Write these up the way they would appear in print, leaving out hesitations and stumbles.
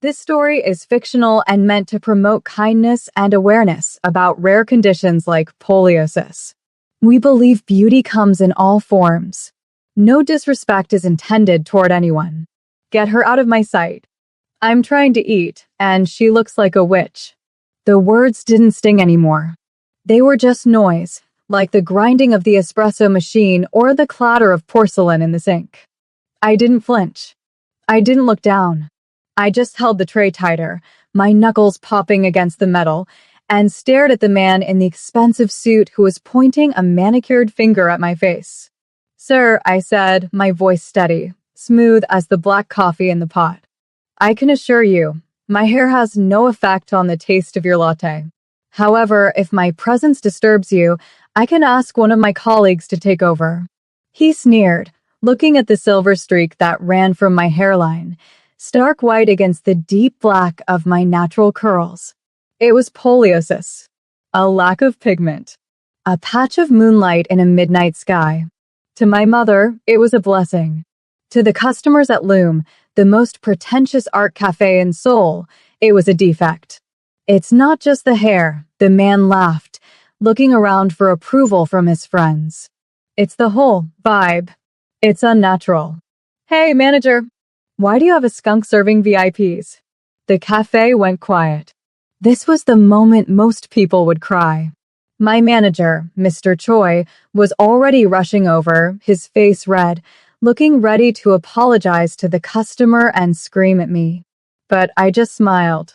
This story is fictional and meant to promote kindness and awareness about rare conditions like scoliosis. We believe beauty comes in all forms. No disrespect is intended toward anyone. Get her out of my sight. I'm trying to eat, and she looks like a witch. The words didn't sting anymore. They were just noise, like the grinding of the espresso machine or the clatter of porcelain in the sink. I didn't flinch. I didn't look down. I just held the tray tighter, my knuckles popping against the metal, and stared at the man in the expensive suit who was pointing a manicured finger at my face. "Sir," I said, my voice steady, smooth as the black coffee in the pot. "I can assure you, my hair has no effect on the taste of your latte. However, if my presence disturbs you, I can ask one of my colleagues to take over." He sneered, looking at the silver streak that ran from my hairline, stark white against the deep black of my natural curls. It was scoliosis, a lack of pigment, a patch of moonlight in a midnight sky. To my mother, it was a blessing. To the customers at Loom, the most pretentious art cafe in Seoul, it was a defect. "It's not just the hair," the man laughed, looking around for approval from his friends. "It's the whole vibe. It's unnatural." "Hey, manager, why do you have a skunk serving VIPs? The cafe went quiet. This was the moment most people would cry. My manager, Mr. Choi, was already rushing over, his face red, looking ready to apologize to the customer and scream at me. But I just smiled.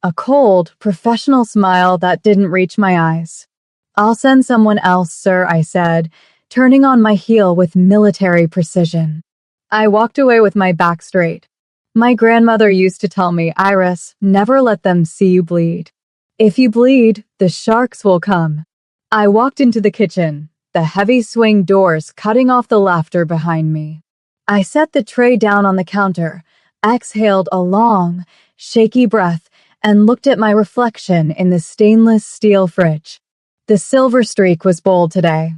A cold, professional smile that didn't reach my eyes. "I'll send someone else, sir," I said, turning on my heel with military precision. I walked away with my back straight. My grandmother used to tell me, "Iris, never let them see you bleed. If you bleed, the sharks will come." I walked into the kitchen, the heavy swing doors cutting off the laughter behind me. I set the tray down on the counter, exhaled a long, shaky breath, and looked at my reflection in the stainless steel fridge. The silver streak was bold today.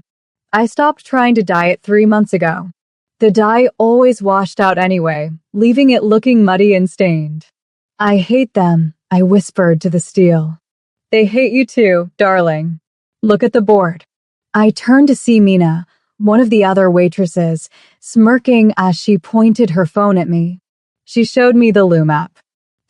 I stopped trying to dye it 3 months ago. The dye always washed out anyway, leaving it looking muddy and stained. "I hate them," I whispered to the steel. "They hate you too, darling. Look at the board." I turned to see Mina, one of the other waitresses, smirking as she pointed her phone at me. She showed me the Loom app.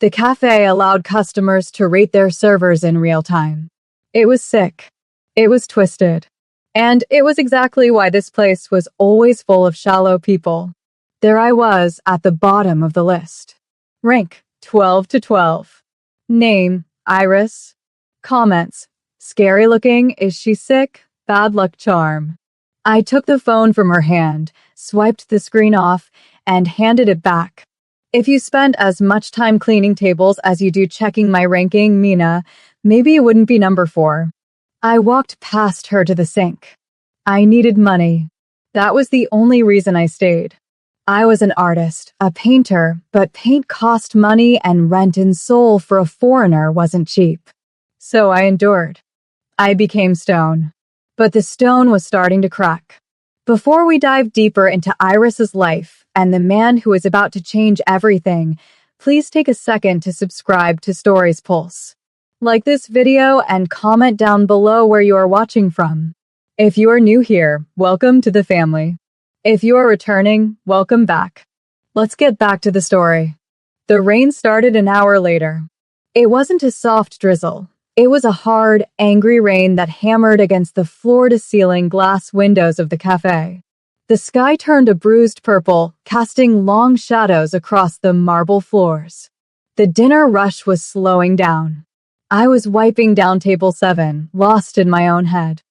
The cafe allowed customers to rate their servers in real time. It was sick. It was twisted. And it was exactly why this place was always full of shallow people. There I was at the bottom of the list. Rank 12 to 12. Name Iris. Comments: scary looking, is she sick, bad luck charm. I took the phone from her hand, swiped the screen off, and handed it back. "If you spend as much time cleaning tables as you do checking my ranking, Mina, maybe it wouldn't be number 4. I walked past her to the sink. I needed money. That was the only reason I stayed. I was an artist, a painter, but paint cost money and rent in Seoul for a foreigner wasn't cheap. So I endured. I became stone. But the stone was starting to crack. Before we dive deeper into Iris's life and the man who is about to change everything, please take a second to subscribe to Stories Pulse. Like this video and comment down below where you are watching from. If you are new here, welcome to the family. If you are returning, welcome back. Let's get back to the story. The rain started an hour later. It wasn't a soft drizzle. It was a hard, angry rain that hammered against the floor-to-ceiling glass windows of the cafe. The sky turned a bruised purple, casting long shadows across the marble floors. The dinner rush was slowing down. I was wiping down table 7, lost in my own head.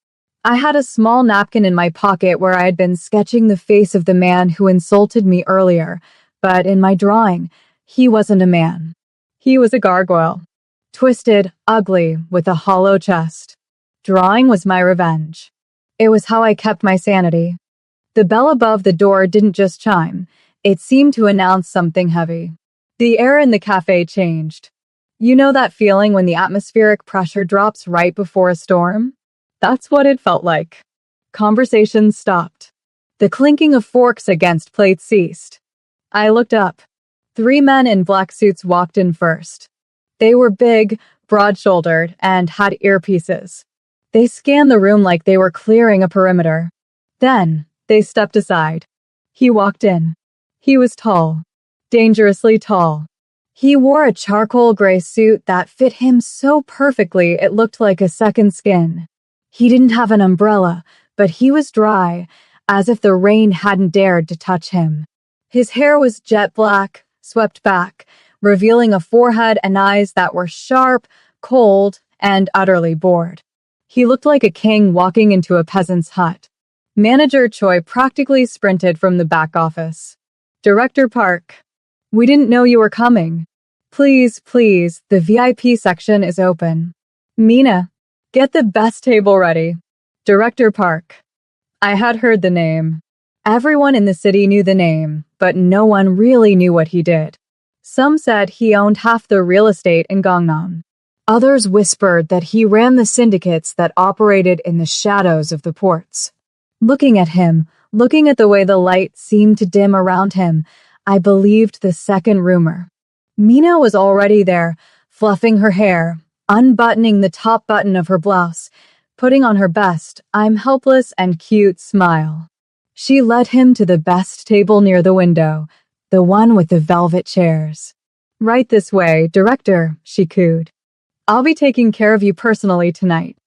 I had a small napkin in my pocket where I had been sketching the face of the man who insulted me earlier, but in my drawing, he wasn't a man. He was a gargoyle. Twisted, ugly, with a hollow chest. Drawing was my revenge. It was how I kept my sanity. The bell above the door didn't just chime. It seemed to announce something heavy. The air in the cafe changed. You know that feeling when the atmospheric pressure drops right before a storm? That's what it felt like. Conversations stopped. The clinking of forks against plates ceased. I looked up. Three men in black suits walked in first. They were big, broad-shouldered, and had earpieces. They scanned the room like they were clearing a perimeter. Then, they stepped aside. He walked in. He was tall. Dangerously tall. He wore a charcoal gray suit that fit him so perfectly it looked like a second skin. He didn't have an umbrella, but he was dry, as if the rain hadn't dared to touch him. His hair was jet black, swept back, revealing a forehead and eyes that were sharp, cold, and utterly bored. He looked like a king walking into a peasant's hut. Manager Choi practically sprinted from the back office. "Director Park, we didn't know you were coming. Please, please, the VIP section is open. Mina, get the best table ready. Director Park." I had heard the name. Everyone in the city knew the name, but no one really knew what he did. Some said he owned half the real estate in Gangnam. Others whispered that he ran the syndicates that operated in the shadows of the ports. Looking at him, looking at the way the light seemed to dim around him, I believed the second rumor. Mina was already there, fluffing her hair, unbuttoning the top button of her blouse, putting on her best, I'm helpless and cute smile. She led him to the best table near the window, the one with the velvet chairs. "Right this way, director," she cooed. "I'll be taking care of you personally tonight."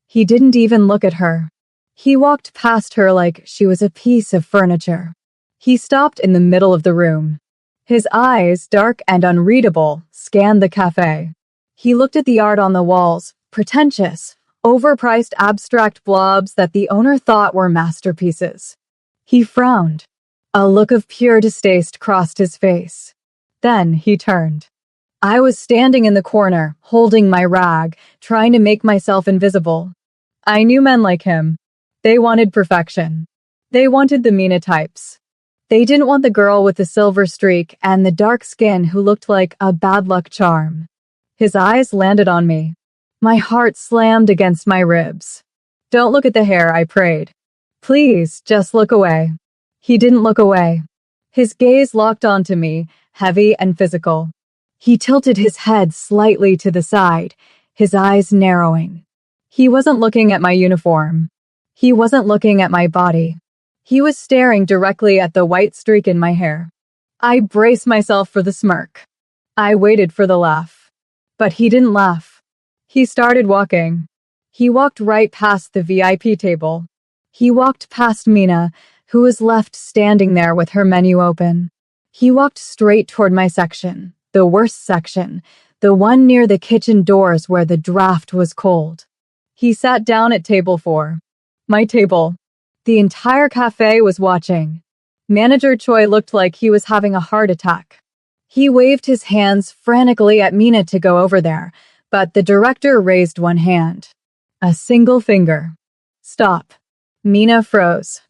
He didn't even look at her. He walked past her like she was a piece of furniture. He stopped in the middle of the room. His eyes, dark and unreadable, scanned the cafe. He looked at the art on the walls, pretentious, overpriced abstract blobs that the owner thought were masterpieces. He frowned. A look of pure distaste crossed his face. Then he turned. I was standing in the corner, holding my rag, trying to make myself invisible. I knew men like him. They wanted perfection. They wanted the Mina types. They didn't want the girl with the silver streak and the dark skin who looked like a bad luck charm. His eyes landed on me. My heart slammed against my ribs. "Don't look at the hair," I prayed. "Please, just look away." He didn't look away. His gaze locked onto me, heavy and physical. He tilted his head slightly to the side, his eyes narrowing. He wasn't looking at my uniform. He wasn't looking at my body. He was staring directly at the white streak in my hair. I braced myself for the smirk. I waited for the laugh. But he didn't laugh. He started walking. He walked right past the VIP table. He walked past Mina, who was left standing there with her menu open. He walked straight toward my section, the worst section, the one near the kitchen doors where the draft was cold. He sat down at table 4. My table. The entire cafe was watching. Manager Choi looked like he was having a heart attack. He waved his hands frantically at Mina to go over there, but the director raised one hand. A single finger. "Stop." Mina froze.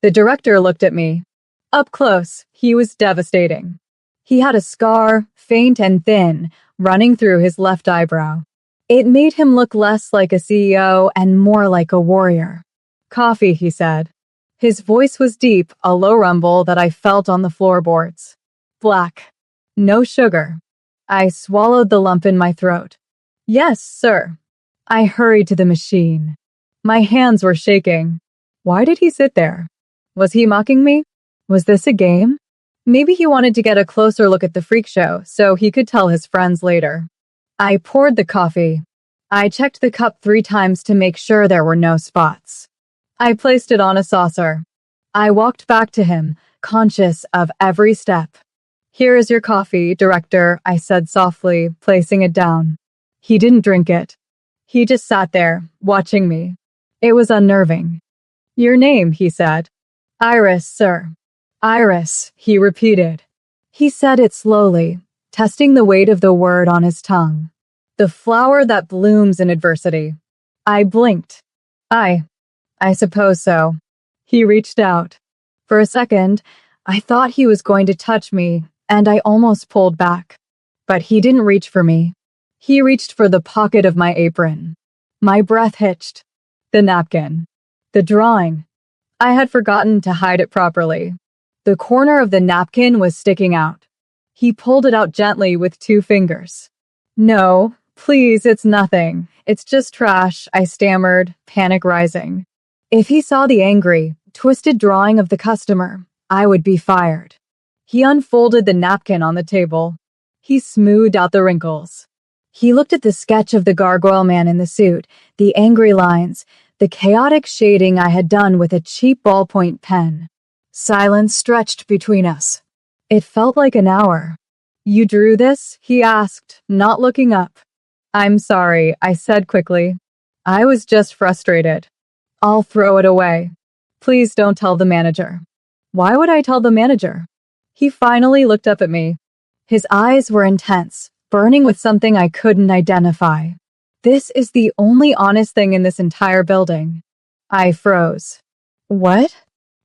The director looked at me. Up close, he was devastating. He had a scar, faint and thin, running through his left eyebrow. It made him look less like a CEO and more like a warrior. "Coffee," he said. His voice was deep, a low rumble that I felt on the floorboards. "Black. No sugar." I swallowed the lump in my throat. "Yes, sir." I hurried to the machine. My hands were shaking. Why did he sit there? Was he mocking me? Was this a game? Maybe he wanted to get a closer look at the freak show so he could tell his friends later. I poured the coffee. I checked the cup 3 times to make sure there were no spots. I placed it on a saucer. I walked back to him, conscious of every step. "Here is your coffee, director," I said softly, placing it down. He didn't drink it. He just sat there, watching me. It was unnerving. "Your name," he said. "Iris, sir." "Iris," he repeated. He said it slowly, testing the weight of the word on his tongue. "The flower that blooms in adversity." I blinked. I suppose so." He reached out. For a second, I thought he was going to touch me, and I almost pulled back. But he didn't reach for me. He reached for the pocket of my apron. My breath hitched. The napkin. The drawing. I had forgotten to hide it properly. The corner of the napkin was sticking out. He pulled it out gently with 2 fingers. No, please, it's nothing. It's just trash, I stammered, panic rising. If he saw the angry, twisted drawing of the customer, I would be fired. He unfolded the napkin on the table. He smoothed out the wrinkles. He looked at the sketch of the gargoyle man in the suit, the angry lines, the chaotic shading I had done with a cheap ballpoint pen. Silence stretched between us. It felt like an hour. You drew this? He asked, not looking up. I'm sorry, I said quickly. I was just frustrated. I'll throw it away. Please don't tell the manager. Why would I tell the manager? He finally looked up at me. His eyes were intense, burning with something I couldn't identify. This is the only honest thing in this entire building. I froze. What?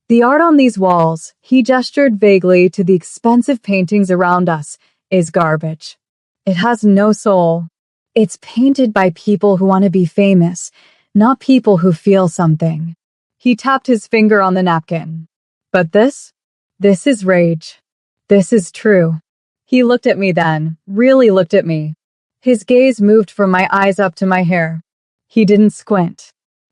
The art on these walls, he gestured vaguely to the expensive paintings around us, is garbage. It has no soul. It's painted by people who want to be famous, not people who feel something. He tapped his finger on the napkin. But this is rage. This is true. He looked at me then, really looked at me. His gaze moved from my eyes up to my hair. He didn't squint.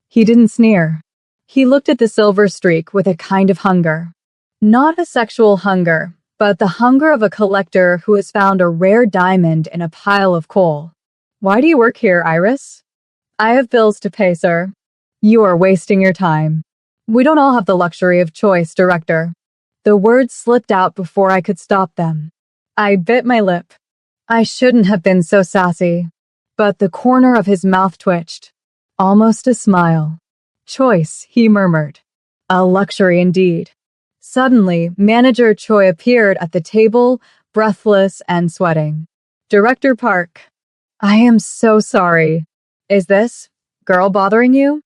He didn't sneer. He looked at the silver streak with a kind of hunger. Not a sexual hunger, but the hunger of a collector who has found a rare diamond in a pile of coal. Why do you work here, Iris? I have bills to pay, sir. You are wasting your time. We don't all have the luxury of choice, director. The words slipped out before I could stop them. I bit my lip. I shouldn't have been so sassy. But the corner of his mouth twitched. Almost a smile. Choice, he murmured. A luxury indeed. Suddenly, Manager Choi appeared at the table, breathless and sweating. Director Park. I am so sorry. Is this girl bothering you?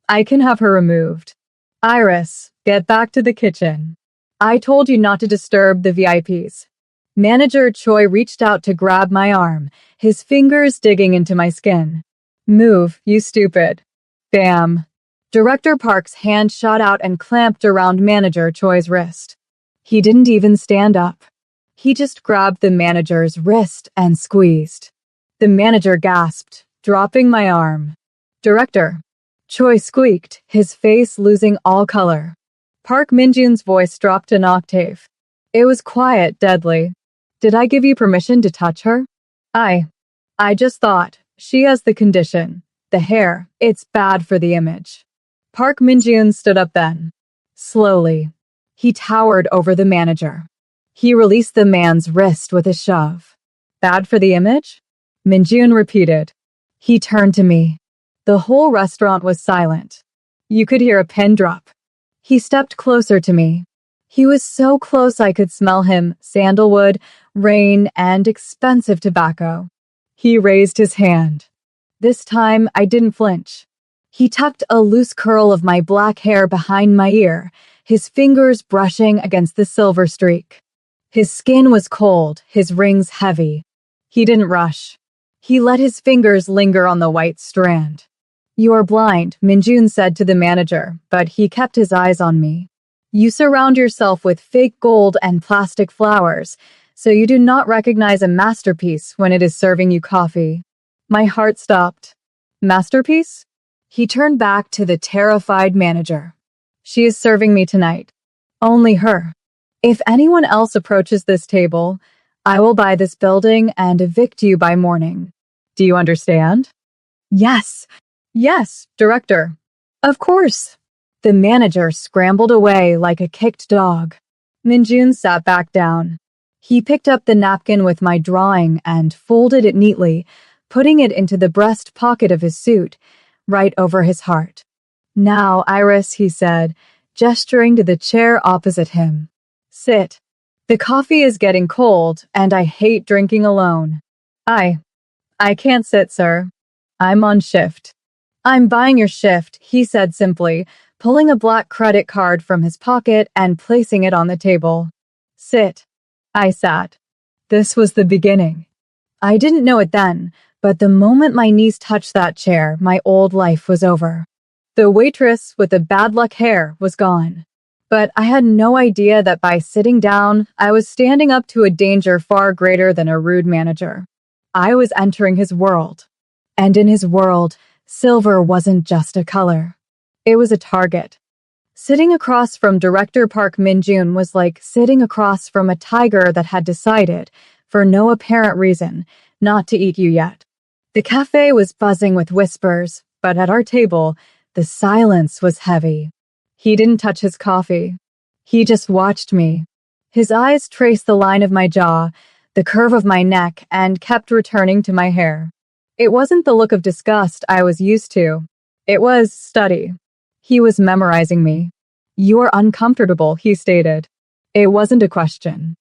I can have her removed. Iris, get back to the kitchen. I told you not to disturb the VIPs. Manager Choi reached out to grab my arm, his fingers digging into my skin. Move, you stupid. Bam. Director Park's hand shot out and clamped around Manager Choi's wrist. He didn't even stand up. He just grabbed the manager's wrist and squeezed. The manager gasped, dropping my arm. Director. Choi squeaked, his face losing all color. Park Minjun's voice dropped an octave. It was quiet, deadly. Did I give you permission to touch her? I just thought, she has the condition. The hair, it's bad for the image. Park Minjun stood up then. Slowly. He towered over the manager. He released the man's wrist with a shove. Bad for the image? Minjun repeated. He turned to me. The whole restaurant was silent. You could hear a pin drop. He stepped closer to me. He was so close I could smell him, sandalwood, rain, and expensive tobacco. He raised his hand. This time, I didn't flinch. He tucked a loose curl of my black hair behind my ear, his fingers brushing against the silver streak. His skin was cold, his rings heavy. He didn't rush. He let his fingers linger on the white strand. You are blind, Minjun said to the manager, but he kept his eyes on me. You surround yourself with fake gold and plastic flowers, so you do not recognize a masterpiece when it is serving you coffee. My heart stopped. Masterpiece? He turned back to the terrified manager. She is serving me tonight. Only her. If anyone else approaches this table, I will buy this building and evict you by morning. Do you understand? Yes. Yes, director. Of course. The manager scrambled away like a kicked dog. Minjun sat back down. He picked up the napkin with my drawing and folded it neatly, putting it into the breast pocket of his suit, right over his heart. Now, Iris, he said, gesturing to the chair opposite him. Sit. The coffee is getting cold, and I hate drinking alone. I can't sit, sir. I'm on shift. I'm buying your shift, he said simply, pulling a black credit card from his pocket and placing it on the table. Sit. I sat. This was the beginning. I didn't know it then, but the moment my knees touched that chair, my old life was over. The waitress with the bad luck hair was gone. But I had no idea that by sitting down, I was standing up to a danger far greater than a rude manager. I was entering his world. And in his world, silver wasn't just a color. It was a target. Sitting across from Director Park Min-jun was like sitting across from a tiger that had decided, for no apparent reason, not to eat you yet. The cafe was buzzing with whispers, but at our table, the silence was heavy. He didn't touch his coffee. He just watched me. His eyes traced the line of my jaw, the curve of my neck, and kept returning to my hair. It wasn't the look of disgust I was used to. It was study. He was memorizing me. "You're uncomfortable," he stated. It wasn't a question.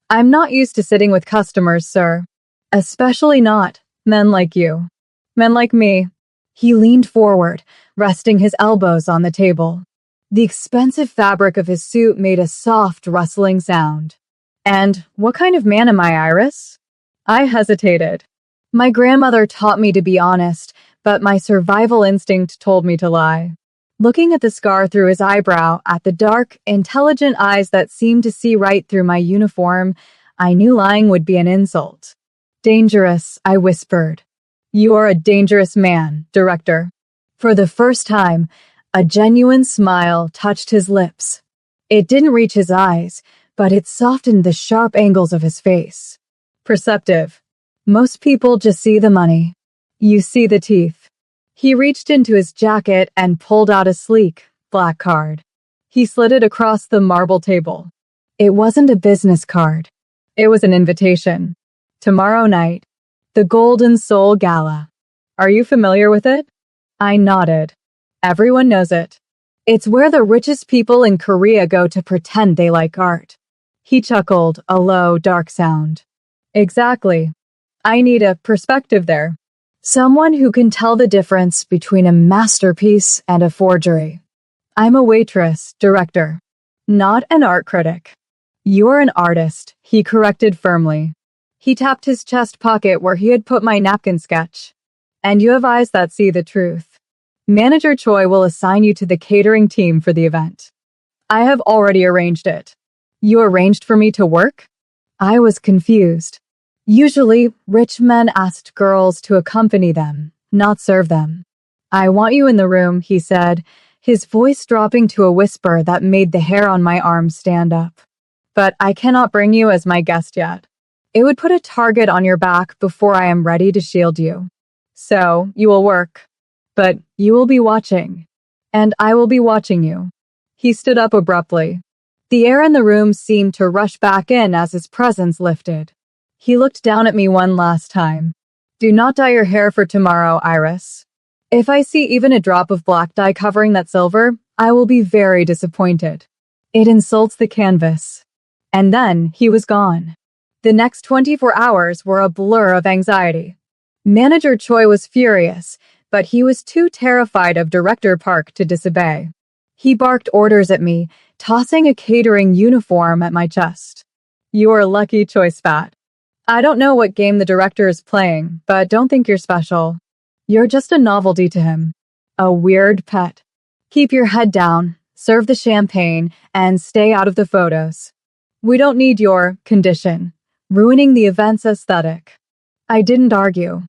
"I'm not used to sitting with customers, sir. Especially not men like you. Men like me." He leaned forward, resting his elbows on the table. The expensive fabric of his suit made a soft, rustling sound. "And what kind of man am I, Iris?" I hesitated. My grandmother taught me to be honest, but my survival instinct told me to lie. Looking at the scar through his eyebrow, at the dark, intelligent eyes that seemed to see right through my uniform, I knew lying would be an insult. "Dangerous," I whispered. "You are a dangerous man, Director." For the first time, a genuine smile touched his lips. It didn't reach his eyes, but it softened the sharp angles of his face. "Perceptive. Most people just see the money. You see the teeth." He reached into his jacket and pulled out a sleek, black card. He slid it across the marble table. It wasn't a business card. It was an invitation. Tomorrow night, the Golden Soul Gala. Are you familiar with it? I nodded. Everyone knows it. It's where the richest people in Korea go to pretend they like art. He chuckled, a low, dark sound. Exactly. I need a perspective there. Someone who can tell the difference between a masterpiece and a forgery. I'm a waitress, Director, not an art critic. You're an artist, he corrected firmly. He tapped his chest pocket where he had put my napkin sketch. And you have eyes that see the truth. Manager Choi will assign you to the catering team for the event. I have already arranged it. You arranged for me to work? I was confused. Usually, rich men asked girls to accompany them, not serve them. "I want you in the room," he said, his voice dropping to a whisper that made the hair on my arms stand up. "But I cannot bring you as my guest yet. It would put a target on your back before I am ready to shield you. So, you will work. But you will be watching. And I will be watching you." He stood up abruptly. The air in the room seemed to rush back in as his presence lifted. He looked down at me one last time. "Do not dye your hair for tomorrow, Iris. If I see even a drop of black dye covering that silver, I will be very disappointed. It insults the canvas." And then he was gone. The next 24 hours were a blur of anxiety. Manager Choi was furious, but he was too terrified of Director Park to disobey. He barked orders at me, tossing a catering uniform at my chest. "You're lucky, Choi spat. I don't know what game the director is playing, but don't think you're special. You're just a novelty to him. A weird pet. Keep your head down, serve the champagne, and stay out of the photos. We don't need your condition, ruining the event's aesthetic." I didn't argue.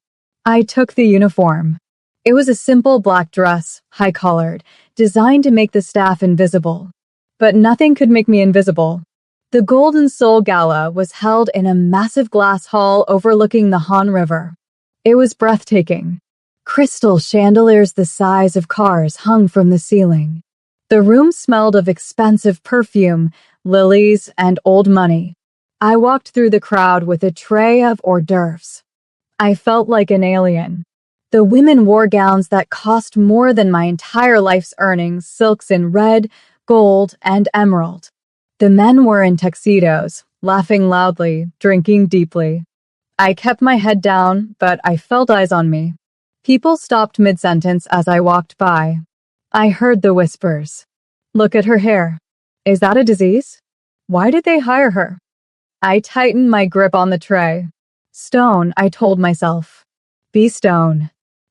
I took the uniform. It was a simple black dress, high-collared, designed to make the staff invisible. But nothing could make me invisible. The Golden Soul Gala was held in a massive glass hall overlooking the Han River. It was breathtaking. Crystal chandeliers the size of cars hung from the ceiling. The room smelled of expensive perfume, lilies, and old money. I walked through the crowd with a tray of hors d'oeuvres. I felt like an alien. The women wore gowns that cost more than my entire life's earnings, silks in red, gold, and emerald. The men were in tuxedos, laughing loudly, drinking deeply. I kept my head down, but I felt eyes on me. People stopped mid-sentence as I walked by. I heard the whispers. "Look at her hair. Is that a disease? Why did they hire her?" I tightened my grip on the tray. "Stone," I told myself. "Be stone."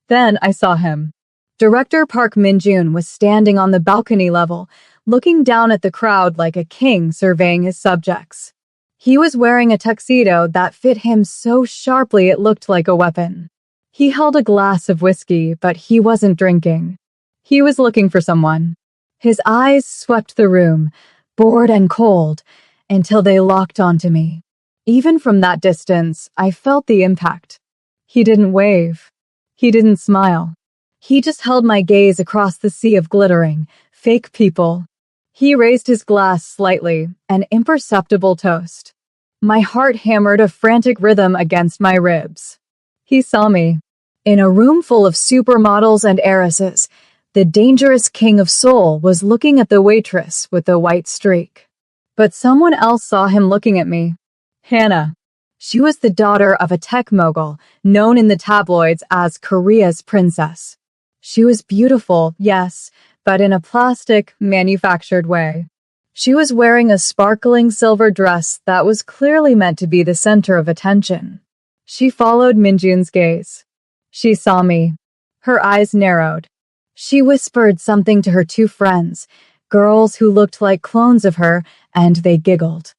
Then I saw him. Director Park Min-jun was standing on the balcony level, looking down at the crowd like a king surveying his subjects. He was wearing a tuxedo that fit him so sharply it looked like a weapon. He held a glass of whiskey, but he wasn't drinking. He was looking for someone. His eyes swept the room, bored and cold, until they locked onto me. Even from that distance, I felt the impact. He didn't wave. He didn't smile. He just held my gaze across the sea of glittering, fake people. He raised his glass slightly, an imperceptible toast. My heart hammered a frantic rhythm against my ribs. He saw me. In a room full of supermodels and heiresses, the dangerous king of soul was looking at the waitress with the white streak. But someone else saw him looking at me. Hannah. She was the daughter of a tech mogul, known in the tabloids as Korea's princess. She was beautiful, yes, but in a plastic, manufactured way. She was wearing a sparkling silver dress that was clearly meant to be the center of attention. She followed Minjun's gaze. She saw me. Her eyes narrowed. She whispered something to her two friends, girls who looked like clones of her, and they giggled.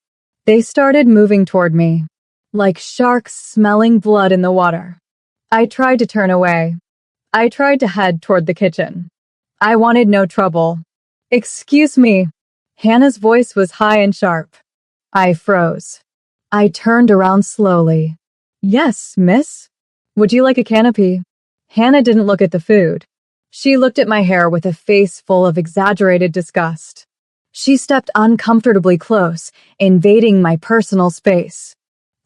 They started moving toward me, like sharks smelling blood in the water. I tried to turn away. I tried to head toward the kitchen. I wanted no trouble. Excuse me. Hannah's voice was high and sharp. I froze. I turned around slowly. Yes, miss? Would you like a canapé? Hannah didn't look at the food. She looked at my hair with a face full of exaggerated disgust. She stepped uncomfortably close, invading my personal space.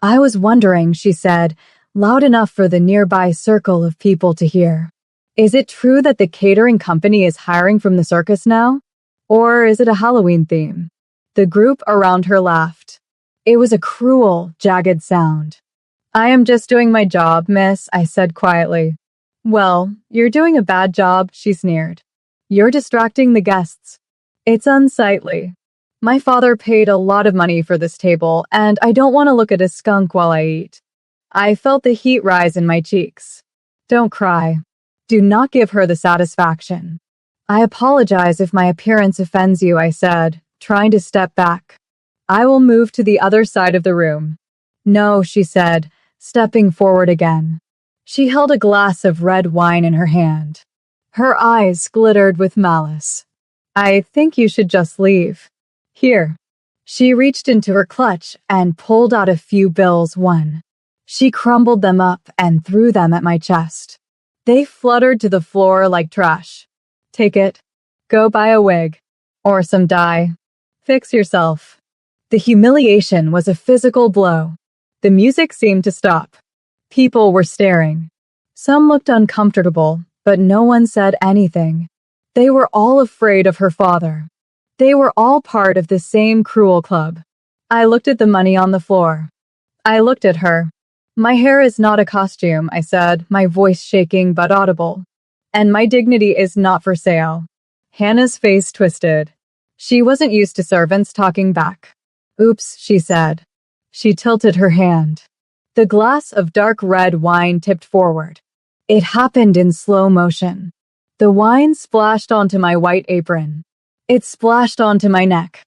I was wondering, she said, loud enough for the nearby circle of people to hear. Is it true that the catering company is hiring from the circus now? Or is it a Halloween theme? The group around her laughed. It was a cruel, jagged sound. I am just doing my job, miss, I said quietly. Well, you're doing a bad job, she sneered. You're distracting the guests. It's unsightly. My father paid a lot of money for this table, and I don't want to look at a skunk while I eat. I felt the heat rise in my cheeks. Don't cry. Do not give her the satisfaction. I apologize if my appearance offends you, I said, trying to step back. I will move to the other side of the room. No, she said, stepping forward again. She held a glass of red wine in her hand. Her eyes glittered with malice. I think you should just leave. Here. She reached into her clutch and pulled out a few bills. She crumbled them up and threw them at my chest. They fluttered to the floor like trash. Take it. Go buy a wig. Or some dye. Fix yourself. The humiliation was a physical blow. The music seemed to stop. People were staring. Some looked uncomfortable, but no one said anything. They were all afraid of her father. They were all part of the same cruel club. I looked at the money on the floor. I looked at her. My hair is not a costume, I said, my voice shaking but audible. And my dignity is not for sale. Hannah's face twisted. She wasn't used to servants talking back. Oops, she said. She tilted her hand. The glass of dark red wine tipped forward. It happened in slow motion. The wine splashed onto my white apron. It splashed onto my neck.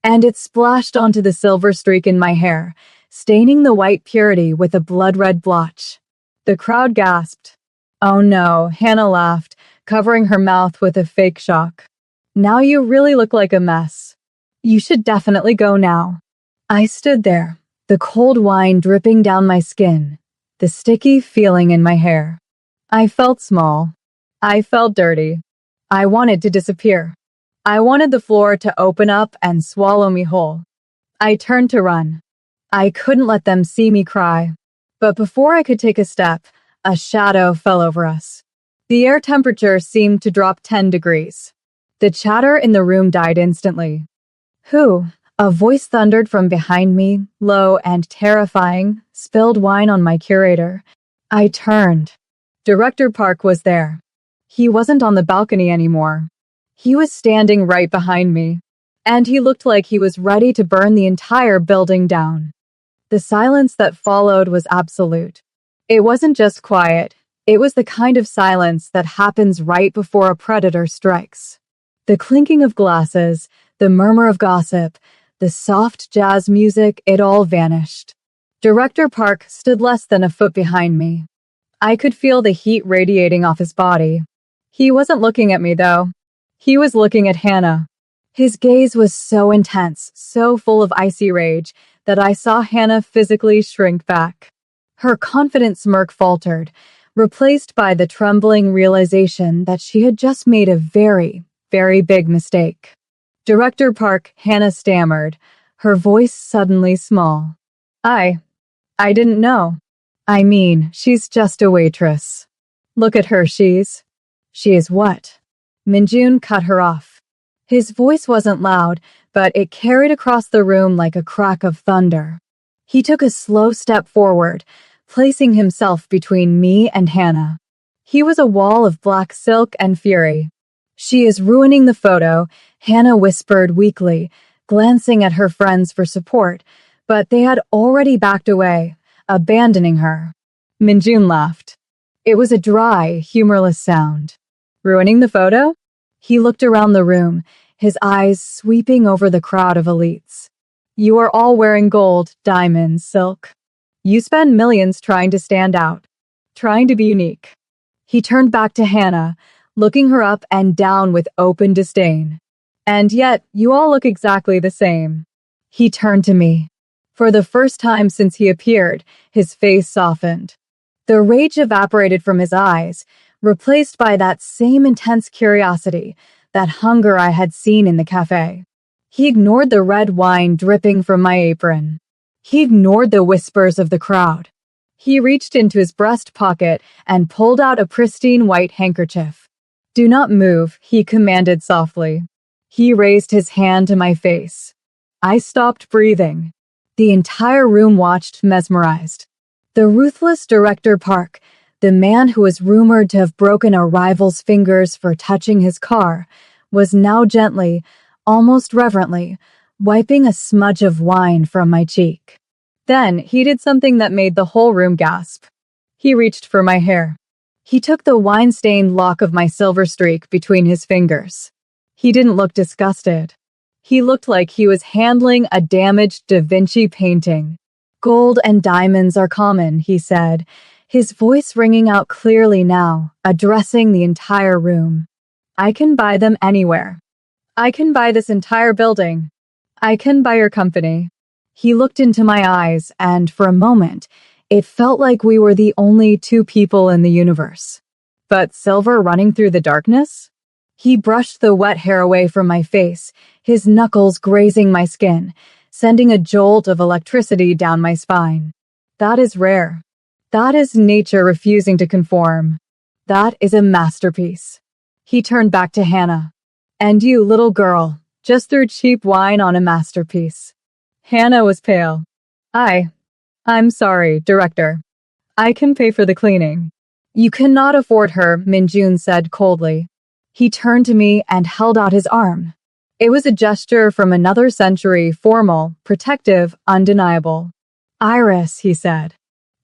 And it splashed onto the silver streak in my hair, staining the white purity with a blood-red blotch. The crowd gasped. Oh no, Hannah laughed, covering her mouth with a fake shock. Now you really look like a mess. You should definitely go now. I stood there, the cold wine dripping down my skin, the sticky feeling in my hair. I felt small. I felt dirty. I wanted to disappear. I wanted the floor to open up and swallow me whole. I turned to run. I couldn't let them see me cry. But before I could take a step, a shadow fell over us. The air temperature seemed to drop 10 degrees. The chatter in the room died instantly. Who? A voice thundered from behind me, low and terrifying, spilled wine on my curator. I turned. Director Park was there. He wasn't on the balcony anymore. He was standing right behind me, and he looked like he was ready to burn the entire building down. The silence that followed was absolute. It wasn't just quiet, it was the kind of silence that happens right before a predator strikes. The clinking of glasses, the murmur of gossip, the soft jazz music, it all vanished. Director Park stood less than a foot behind me. I could feel the heat radiating off his body. He wasn't looking at me, though. He was looking at Hannah. His gaze was so intense, so full of icy rage, that I saw Hannah physically shrink back. Her confident smirk faltered, replaced by the trembling realization that she had just made a very, very big mistake. Director Park, Hannah stammered, her voice suddenly small. I didn't know. I mean, she's just a waitress. Look at her, She is what? Minjun cut her off. His voice wasn't loud, but it carried across the room like a crack of thunder. He took a slow step forward, placing himself between me and Hannah. He was a wall of black silk and fury. She is ruining the photo, Hannah whispered weakly, glancing at her friends for support, but they had already backed away, abandoning her. Minjun laughed. It was a dry, humorless sound. Ruining the photo? He looked around the room, his eyes sweeping over the crowd of elites. You are all wearing gold, diamonds, silk. You spend millions trying to stand out, trying to be unique. He turned back to Hannah, looking her up and down with open disdain. And yet, you all look exactly the same. He turned to me. For the first time since he appeared, his face softened. The rage evaporated from his eyes, replaced by that same intense curiosity, that hunger I had seen in the cafe. He ignored the red wine dripping from my apron. He ignored the whispers of the crowd. He reached into his breast pocket and pulled out a pristine white handkerchief. Do not move, he commanded softly. He raised his hand to my face. I stopped breathing. The entire room watched, mesmerized. The ruthless Director Park, the man who was rumored to have broken a rival's fingers for touching his car, was now gently, almost reverently, wiping a smudge of wine from my cheek. Then he did something that made the whole room gasp. He reached for my hair. He took the wine-stained lock of my silver streak between his fingers. He didn't look disgusted. He looked like he was handling a damaged Da Vinci painting. Gold and diamonds are common, he said, his voice ringing out clearly now, addressing the entire room. I can buy them anywhere. I can buy this entire building. I can buy your company. He looked into my eyes, and for a moment, it felt like we were the only two people in the universe. But silver running through the darkness? He brushed the wet hair away from my face, his knuckles grazing my skin, sending a jolt of electricity down my spine. That is rare. That is nature refusing to conform. That is a masterpiece. He turned back to Hannah. And you, little girl, just threw cheap wine on a masterpiece. Hannah was pale. I'm sorry, Director. I can pay for the cleaning. You cannot afford her, Minjun said coldly. He turned to me and held out his arm. It was a gesture from another century, formal, protective, undeniable. Iris, he said,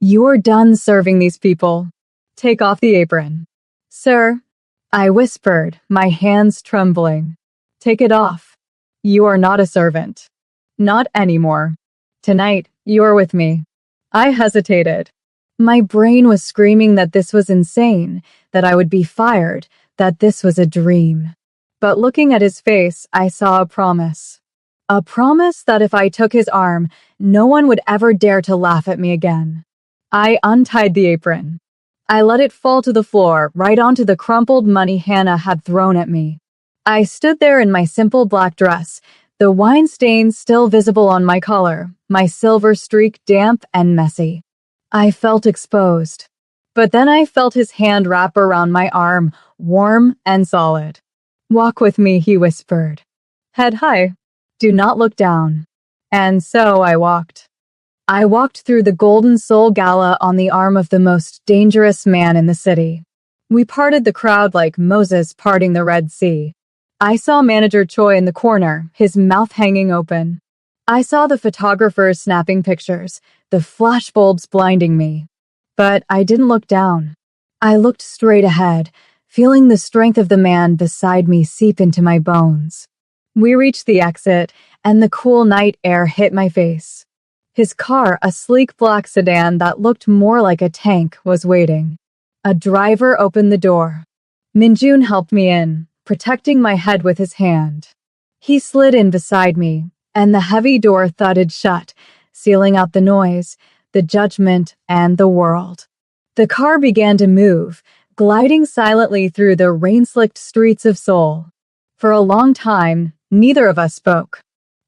you're done serving these people. Take off the apron. Sir, I whispered, my hands trembling. Take it off. You are not a servant. Not anymore. Tonight, you are with me. I hesitated. My brain was screaming that this was insane, that I would be fired, that this was a dream. But looking at his face, I saw a promise. A promise that if I took his arm, no one would ever dare to laugh at me again. I untied the apron. I let it fall to the floor, right onto the crumpled money Hannah had thrown at me. I stood there in my simple black dress, the wine stains still visible on my collar, my silver streak damp and messy. I felt exposed. But then I felt his hand wrap around my arm, warm and solid. Walk with me, he whispered. Head high. Do not look down. And so I walked. I walked through the Golden Soul Gala on the arm of the most dangerous man in the city. We parted the crowd like Moses parting the Red Sea. I saw Manager Choi in the corner, his mouth hanging open. I saw the photographers snapping pictures, the flashbulbs blinding me. But I didn't look down. I looked straight ahead, feeling the strength of the man beside me seep into my bones. We reached the exit, and the cool night air hit my face. His car, a sleek black sedan that looked more like a tank, was waiting. A driver opened the door. Minjun helped me in, protecting my head with his hand. He slid in beside me, and the heavy door thudded shut, sealing out the noise, the judgment, and the world. The car began to move, gliding silently through the rain-slicked streets of Seoul. For a long time, neither of us spoke.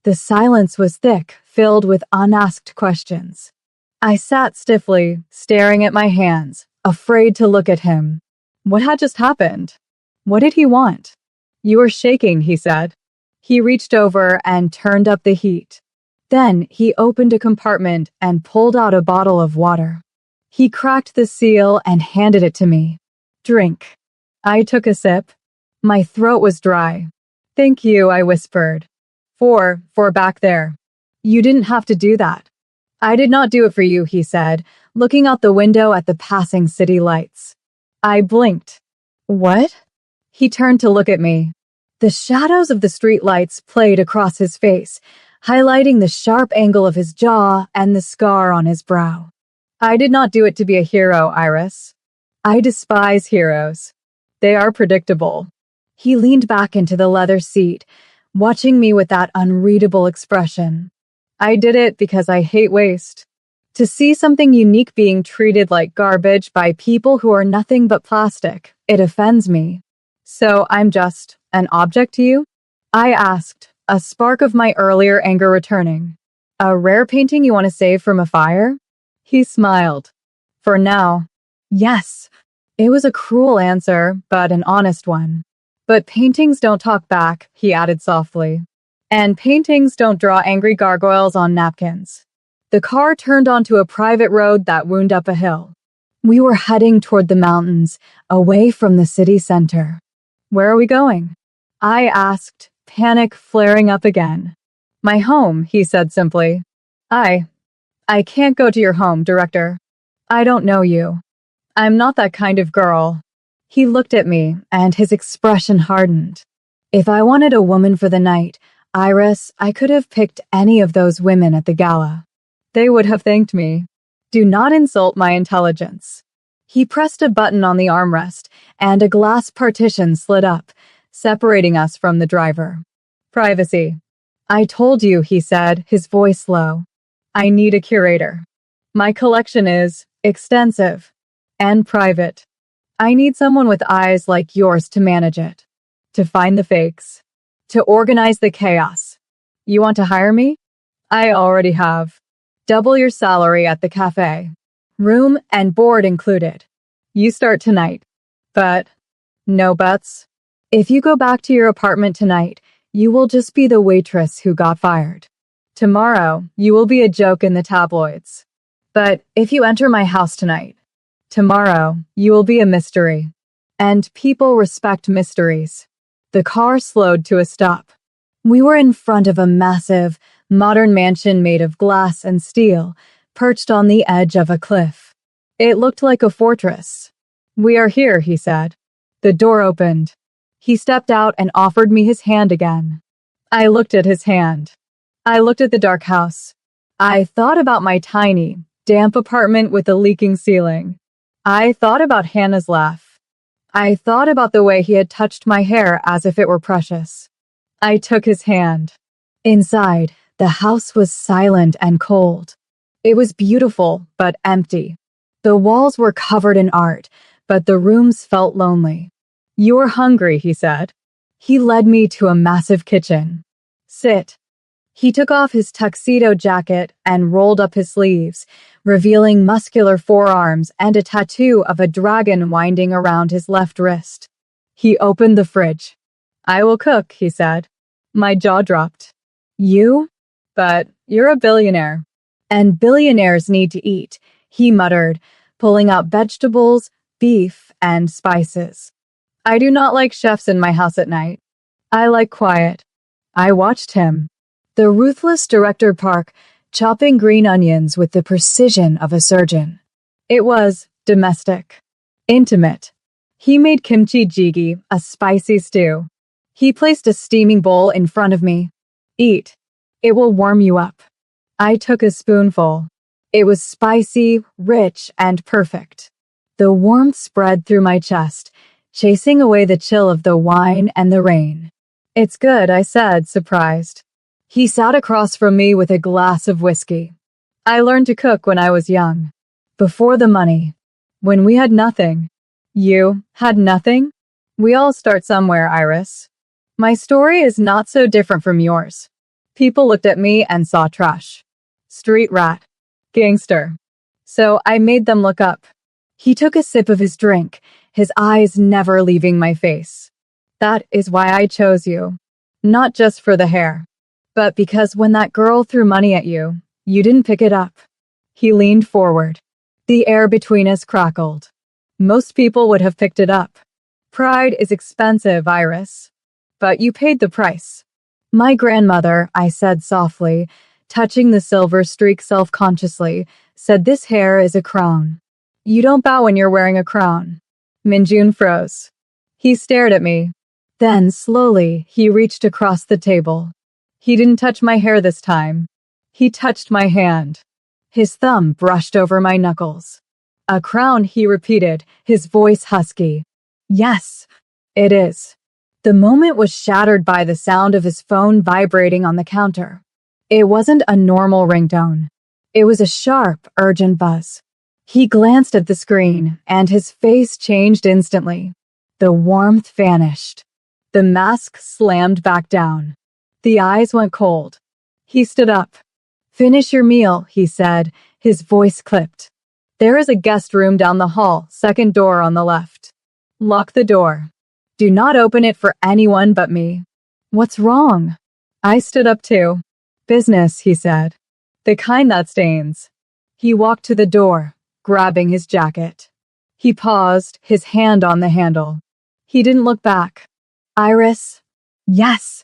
The silence was thick, filled with unasked questions. I sat stiffly, staring at my hands, afraid to look at him. What had just happened? What did he want? You are shaking, he said. He reached over and turned up the heat. Then he opened a compartment and pulled out a bottle of water. He cracked the seal and handed it to me. Drink. I took a sip. My throat was dry. Thank you, I whispered. For back there. You didn't have to do that. I did not do it for you, he said, looking out the window at the passing city lights. I blinked. What? He turned to look at me. The shadows of the street lights played across his face, highlighting the sharp angle of his jaw and the scar on his brow. I did not do it to be a hero, Iris. I despise heroes. They are predictable. He leaned back into the leather seat, watching me with that unreadable expression. I did it because I hate waste. To see something unique being treated like garbage by people who are nothing but plastic, it offends me. So I'm just an object to you? I asked, a spark of my earlier anger returning. A rare painting you want to save from a fire? He smiled. For now. Yes. It was a cruel answer, but an honest one. But paintings don't talk back, he added softly. And paintings don't draw angry gargoyles on napkins. The car turned onto a private road that wound up a hill. We were heading toward the mountains, away from the city center. Where are we going? I asked, panic flaring up again. My home, he said simply. I can't go to your home, Director. I don't know you. I'm not that kind of girl. He looked at me, and his expression hardened. If I wanted a woman for the night, Iris, I could have picked any of those women at the gala. They would have thanked me. Do not insult my intelligence. He pressed a button on the armrest, and a glass partition slid up, separating us from the driver. Privacy. I told you, he said, his voice low. I need a curator. My collection is extensive and private. I need someone with eyes like yours to manage it, to find the fakes, to organize the chaos. You want to hire me? I already have. Double your salary at the cafe. Room and board included. You start tonight. But no buts. If you go back to your apartment tonight, you will just be the waitress who got fired. Tomorrow, you will be a joke in the tabloids. But if you enter my house tonight, tomorrow, you will be a mystery. And people respect mysteries. The car slowed to a stop. We were in front of a massive, modern mansion made of glass and steel, perched on the edge of a cliff. It looked like a fortress. We are here, he said. The door opened. He stepped out and offered me his hand again. I looked at his hand. I looked at the dark house. I thought about my tiny, damp apartment with a leaking ceiling. I thought about Hannah's laugh. I thought about the way he had touched my hair as if it were precious. I took his hand. Inside, the house was silent and cold. It was beautiful, but empty. The walls were covered in art, but the rooms felt lonely. You're hungry, he said. He led me to a massive kitchen. Sit. He took off his tuxedo jacket and rolled up his sleeves, revealing muscular forearms and a tattoo of a dragon winding around his left wrist. He opened the fridge. I will cook, he said. My jaw dropped. You? But you're a billionaire. And billionaires need to eat, he muttered, pulling out vegetables, beef, and spices. I do not like chefs in my house at night. I like quiet. I watched him. The ruthless Director Park chopping green onions with the precision of a surgeon. It was domestic, intimate. He made kimchi jjigae, a spicy stew. He placed a steaming bowl in front of me. Eat. It will warm you up. I took a spoonful. It was spicy, rich, and perfect. The warmth spread through my chest, chasing away the chill of the wine and the rain. It's good, I said, surprised. He sat across from me with a glass of whiskey. I learned to cook when I was young. Before the money. When we had nothing. You had nothing? We all start somewhere, Iris. My story is not so different from yours. People looked at me and saw trash. Street rat. Gangster. So I made them look up. He took a sip of his drink, his eyes never leaving my face. That is why I chose you. Not just for the hair, but because when that girl threw money at you, you didn't pick it up. He leaned forward. The air between us crackled. Most people would have picked it up. Pride is expensive, Iris. But you paid the price. My grandmother, I said softly, touching the silver streak self-consciously, said this hair is a crown. You don't bow when you're wearing a crown. Minjun froze. He stared at me. Then, slowly, he reached across the table. He didn't touch my hair this time. He touched my hand. His thumb brushed over my knuckles. A crown, he repeated, his voice husky. Yes, it is. The moment was shattered by the sound of his phone vibrating on the counter. It wasn't a normal ringtone. It was a sharp, urgent buzz. He glanced at the screen, and his face changed instantly. The warmth vanished. The mask slammed back down. The eyes went cold. He stood up. Finish your meal, he said, his voice clipped. There is a guest room down the hall, second door on the left. Lock the door. Do not open it for anyone but me. What's wrong? I stood up too. Business, he said. The kind that stains. He walked to the door, grabbing his jacket. He paused, his hand on the handle. He didn't look back. Iris? Yes.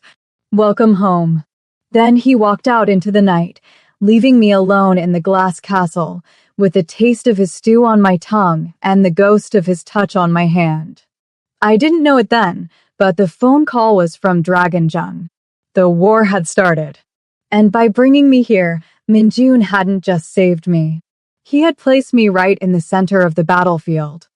Welcome home. Then he walked out into the night, leaving me alone in the glass castle, with the taste of his stew on my tongue and the ghost of his touch on my hand. I didn't know it then, but the phone call was from Dragonjung. The war had started. And by bringing me here, Minjun hadn't just saved me. He had placed me right in the center of the battlefield.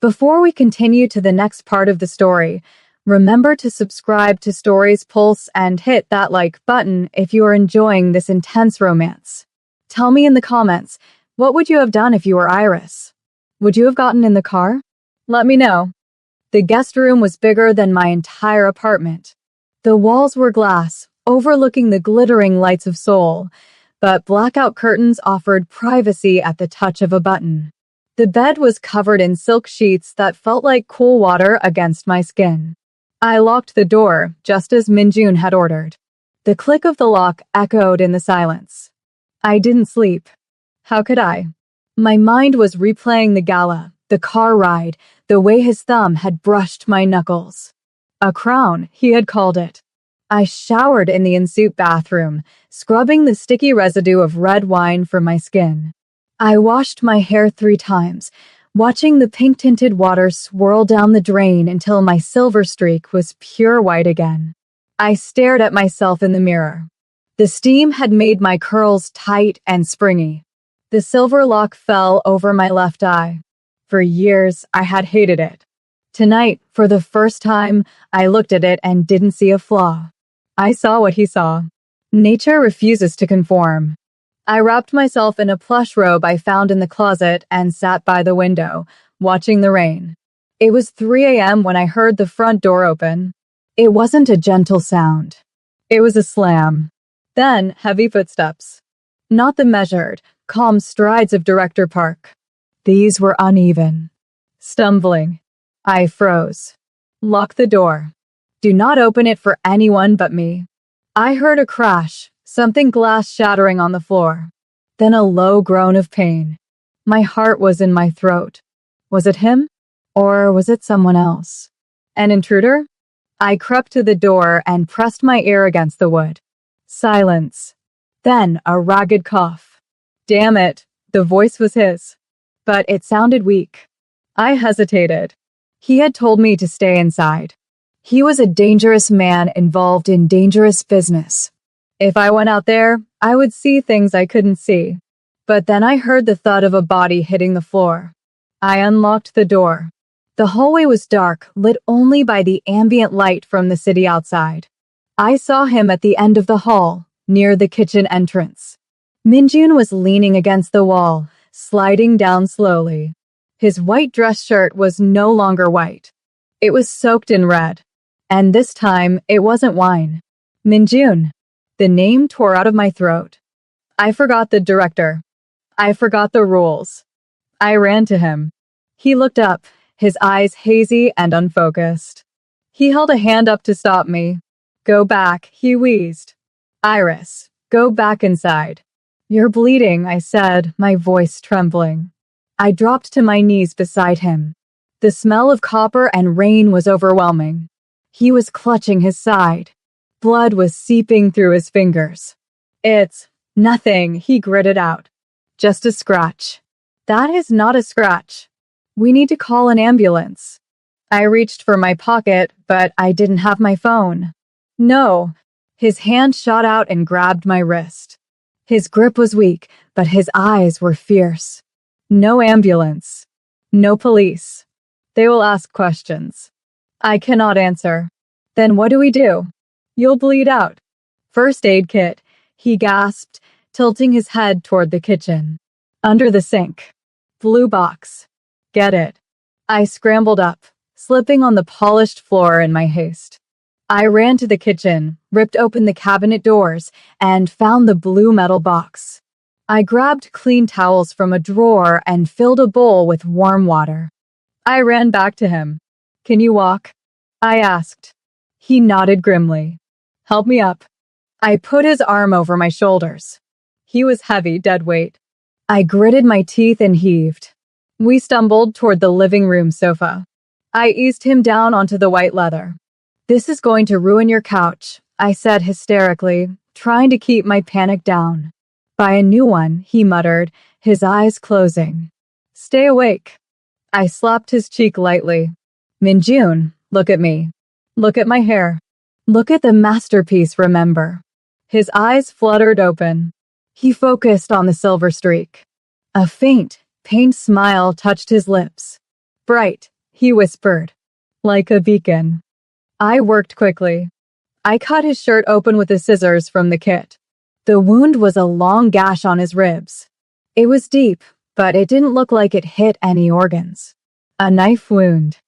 Before we continue to the next part of the story, remember to subscribe to Stories Pulse and hit that like button if you are enjoying this intense romance. Tell me in the comments, what would you have done if you were Iris? Would you have gotten in the car? Let me know. The guest room was bigger than my entire apartment. The walls were glass, overlooking the glittering lights of Seoul, but blackout curtains offered privacy at the touch of a button. The bed was covered in silk sheets that felt like cool water against my skin. I locked the door, just as Minjun had ordered. The click of the lock echoed in the silence. I didn't sleep. How could I? My mind was replaying the gala, the car ride, the way his thumb had brushed my knuckles. A crown, he had called it. I showered in the in-suit bathroom, scrubbing the sticky residue of red wine from my skin. I washed my hair 3 times, watching the pink-tinted water swirl down the drain until my silver streak was pure white again. I stared at myself in the mirror. The steam had made my curls tight and springy. The silver lock fell over my left eye. For years, I had hated it. Tonight, for the first time, I looked at it and didn't see a flaw. I saw what he saw. Nature refuses to conform. I wrapped myself in a plush robe I found in the closet and sat by the window, watching the rain. It was 3 a.m. when I heard the front door open. It wasn't a gentle sound. It was a slam. Then, heavy footsteps. Not the measured, calm strides of Director Park. These were uneven. Stumbling. I froze. Lock the door. Do not open it for anyone but me. I heard a crash, something glass shattering on the floor. Then a low groan of pain. My heart was in my throat. Was it him? Or was it someone else? An intruder? I crept to the door and pressed my ear against the wood. Silence. Then a ragged cough. Damn it, the voice was his. But it sounded weak. I hesitated. He had told me to stay inside. He was a dangerous man involved in dangerous business. If I went out there, I would see things I couldn't see. But then I heard the thud of a body hitting the floor. I unlocked the door. The hallway was dark, lit only by the ambient light from the city outside. I saw him at the end of the hall, near the kitchen entrance. Minjun was leaning against the wall, sliding down slowly. His white dress shirt was no longer white. It was soaked in red. And this time, it wasn't wine. Minjun. The name tore out of my throat. I forgot the director. I forgot the rules. I ran to him. He looked up, his eyes hazy and unfocused. He held a hand up to stop me. Go back, he wheezed. Iris, go back inside. You're bleeding, I said, my voice trembling. I dropped to my knees beside him. The smell of copper and rain was overwhelming. He was clutching his side. Blood was seeping through his fingers. It's nothing, he gritted out. Just a scratch. That is not a scratch. We need to call an ambulance. I reached for my pocket, but I didn't have my phone. No. His hand shot out and grabbed my wrist. His grip was weak, but his eyes were fierce. No ambulance. No police. They will ask questions. I cannot answer. Then what do we do? You'll bleed out. First aid kit, he gasped, tilting his head toward the kitchen. Under the sink. Blue box. Get it. I scrambled up, slipping on the polished floor in my haste. I ran to the kitchen, ripped open the cabinet doors, and found the blue metal box. I grabbed clean towels from a drawer and filled a bowl with warm water. I ran back to him. Can you walk? I asked. He nodded grimly. Help me up. I put his arm over my shoulders. He was heavy, dead weight. I gritted my teeth and heaved. We stumbled toward the living room sofa. I eased him down onto the white leather. This is going to ruin your couch, I said hysterically, trying to keep my panic down. Buy a new one, he muttered, his eyes closing. Stay awake. I slapped his cheek lightly. Minjun, look at me. Look at my hair. Look at the masterpiece, remember. His eyes fluttered open. He focused on the silver streak. A faint, pained smile touched his lips. Bright, he whispered. Like a beacon. I worked quickly. I cut his shirt open with the scissors from the kit. The wound was a long gash on his ribs. It was deep, but it didn't look like it hit any organs. A knife wound.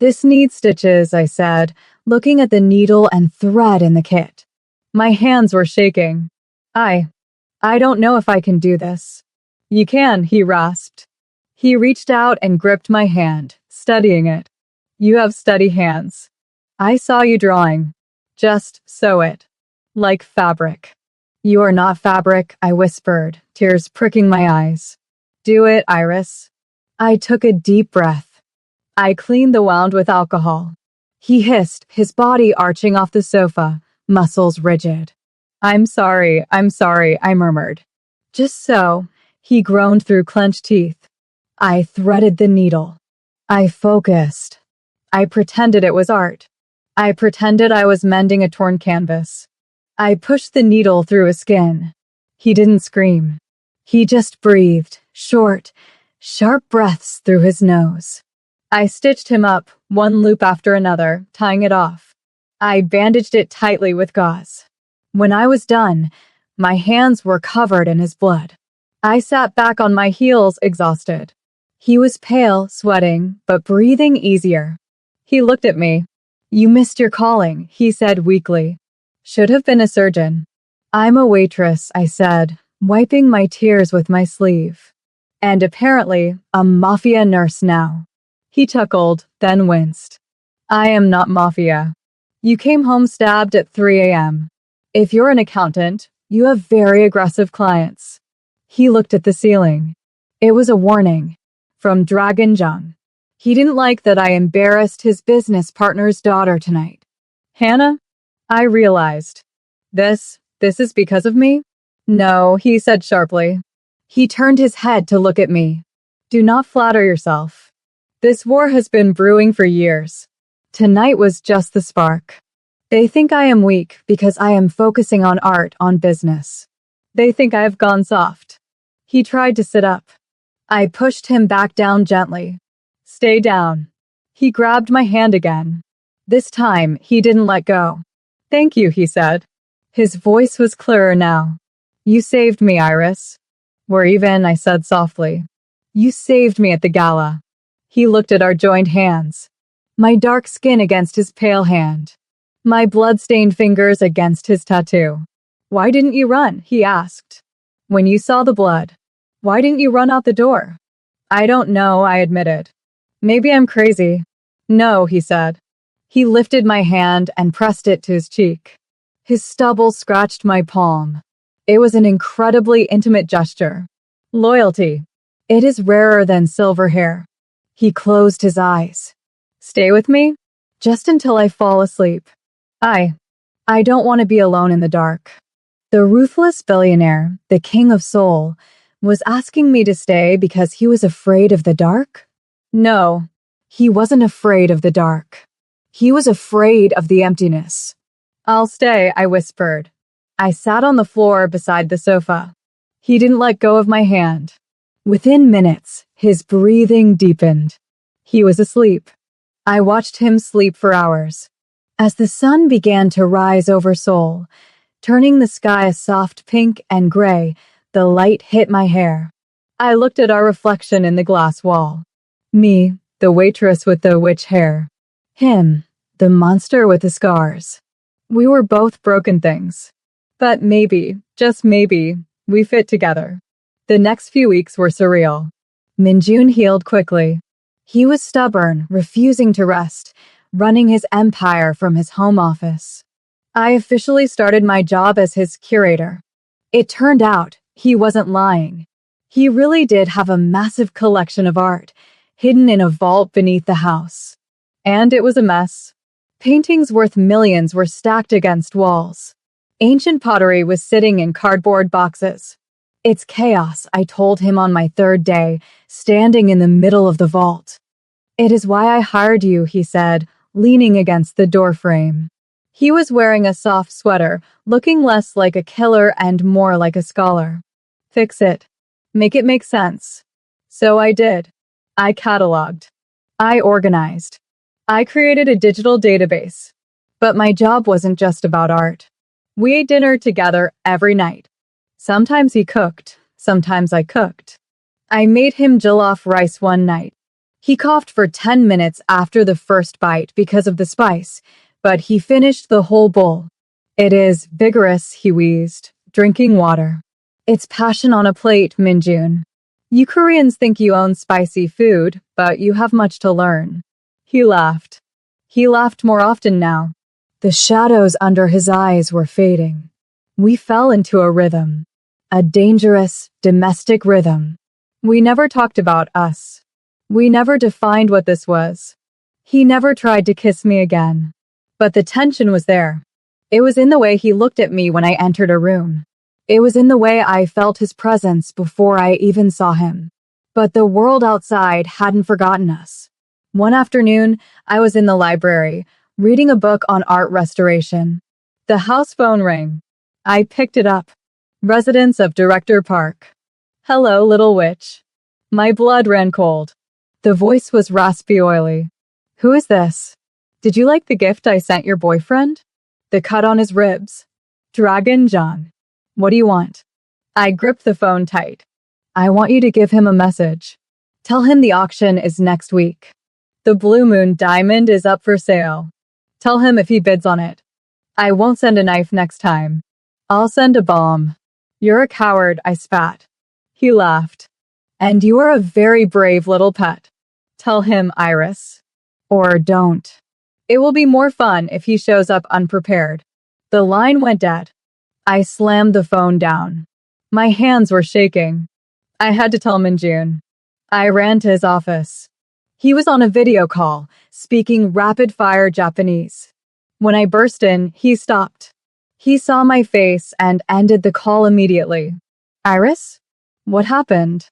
This needs stitches, I said, looking at the needle and thread in the kit. My hands were shaking. I don't know if I can do this. You can, he rasped. He reached out and gripped my hand, studying it. You have steady hands. I saw you drawing. Just sew it. Like fabric. You are not fabric, I whispered, tears pricking my eyes. Do it, Iris. I took a deep breath. I cleaned the wound with alcohol. He hissed, his body arching off the sofa, muscles rigid. I'm sorry, I murmured. Just so, he groaned through clenched teeth. I threaded the needle. I focused. I pretended it was art. I pretended I was mending a torn canvas. I pushed the needle through his skin. He didn't scream. He just breathed, short, sharp breaths through his nose. I stitched him up, one loop after another, tying it off. I bandaged it tightly with gauze. When I was done, my hands were covered in his blood. I sat back on my heels, exhausted. He was pale, sweating, but breathing easier. He looked at me. You missed your calling, he said weakly. Should have been a surgeon. I'm a waitress, I said, wiping my tears with my sleeve. And apparently, a Mafia nurse now. He chuckled, then winced. I am not Mafia. You came home stabbed at 3 a.m. If you're an accountant, you have very aggressive clients. He looked at the ceiling. It was a warning. From Dragon Jung. He didn't like that I embarrassed his business partner's daughter tonight. Hannah? I realized. This is because of me? No, he said sharply. He turned his head to look at me. Do not flatter yourself. This war has been brewing for years. Tonight was just the spark. They think I am weak because I am focusing on art, on business. They think I have gone soft. He tried to sit up. I pushed him back down gently. Stay down. He grabbed my hand again. This time, he didn't let go. Thank you, he said. His voice was clearer now. You saved me, Iris. We're even, I said softly. You saved me at the gala. He looked at our joined hands. My dark skin against his pale hand. My blood-stained fingers against his tattoo. Why didn't you run? He asked. When you saw the blood, why didn't you run out the door? I don't know, I admitted. Maybe I'm crazy. No, he said. He lifted my hand and pressed it to his cheek. His stubble scratched my palm. It was an incredibly intimate gesture. Loyalty. It is rarer than silver hair. He closed his eyes. Stay with me? Just until I fall asleep. I don't want to be alone in the dark. The ruthless billionaire, the king of soul, was asking me to stay because he was afraid of the dark? No, he wasn't afraid of the dark. He was afraid of the emptiness. I'll stay, I whispered. I sat on the floor beside the sofa. He didn't let go of my hand. Within minutes, his breathing deepened. He was asleep. I watched him sleep for hours. As the sun began to rise over Seoul, turning the sky a soft pink and gray, the light hit my hair. I looked at our reflection in the glass wall. Me, the waitress with the witch hair. Him, the monster with the scars. We were both broken things. But maybe, just maybe, we fit together. The next few weeks were surreal. Minjun healed quickly. He was stubborn, refusing to rest, running his empire from his home office. I officially started my job as his curator. It turned out he wasn't lying. He really did have a massive collection of art, hidden in a vault beneath the house. And it was a mess. Paintings worth millions were stacked against walls. Ancient pottery was sitting in cardboard boxes. It's chaos, I told him on my third day, standing in the middle of the vault. It is why I hired you, he said, leaning against the doorframe. He was wearing a soft sweater, looking less like a killer and more like a scholar. Fix it. Make it make sense. So I did. I cataloged. I organized. I created a digital database. But my job wasn't just about art. We ate dinner together every night. Sometimes he cooked, sometimes I cooked. I made him jollof rice one night. He coughed for 10 minutes after the first bite because of the spice, but he finished the whole bowl. It is vigorous, he wheezed, drinking water. It's passion on a plate, Minjun. You Koreans think you own spicy food, but you have much to learn. He laughed. He laughed more often now. The shadows under his eyes were fading. We fell into a rhythm. A dangerous, domestic rhythm. We never talked about us. We never defined what this was. He never tried to kiss me again. But the tension was there. It was in the way he looked at me when I entered a room. It was in the way I felt his presence before I even saw him. But the world outside hadn't forgotten us. One afternoon, I was in the library, reading a book on art restoration. The house phone rang. I picked it up. Residence of Director Park. Hello, little witch. My blood ran cold. The voice was raspy oily. Who is this? Did you like the gift I sent your boyfriend? The cut on his ribs. Dragon John. What do you want? I gripped the phone tight. I want you to give him a message. Tell him the auction is next week. The Blue Moon diamond is up for sale. Tell him if he bids on it. I won't send a knife next time. I'll send a bomb. You're a coward, I spat. He laughed. And you are a very brave little pet. Tell him, Iris. Or don't. It will be more fun if he shows up unprepared. The line went dead. I slammed the phone down. My hands were shaking. I had to tell Minjun. I ran to his office. He was on a video call, speaking rapid-fire Japanese. When I burst in, he stopped. He saw my face and ended the call immediately. Iris? What happened?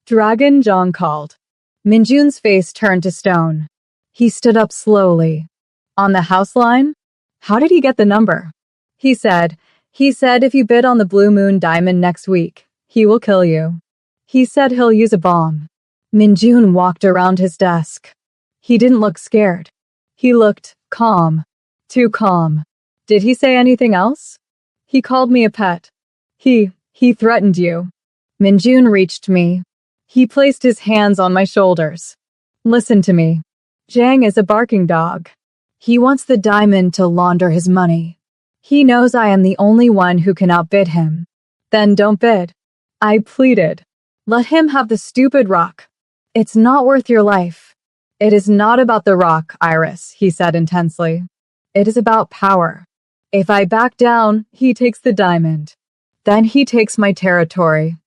Dragon John called. Minjun's face turned to stone. He stood up slowly. On the house line? How did he get the number? He said if you bid on the Blue Moon diamond next week, he will kill you. He said he'll use a bomb. Minjun walked around his desk. He didn't look scared. He looked calm. Too calm. Did he say anything else? He called me a pet. He threatened you. Minjun reached me. He placed his hands on my shoulders. Listen to me. Zhang is a barking dog. He wants the diamond to launder his money. He knows I am the only one who can outbid him. Then don't bid. I pleaded. Let him have the stupid rock. It's not worth your life. It is not about the rock, Iris, he said intensely. It is about power. If I back down, he takes the diamond. Then he takes my territory.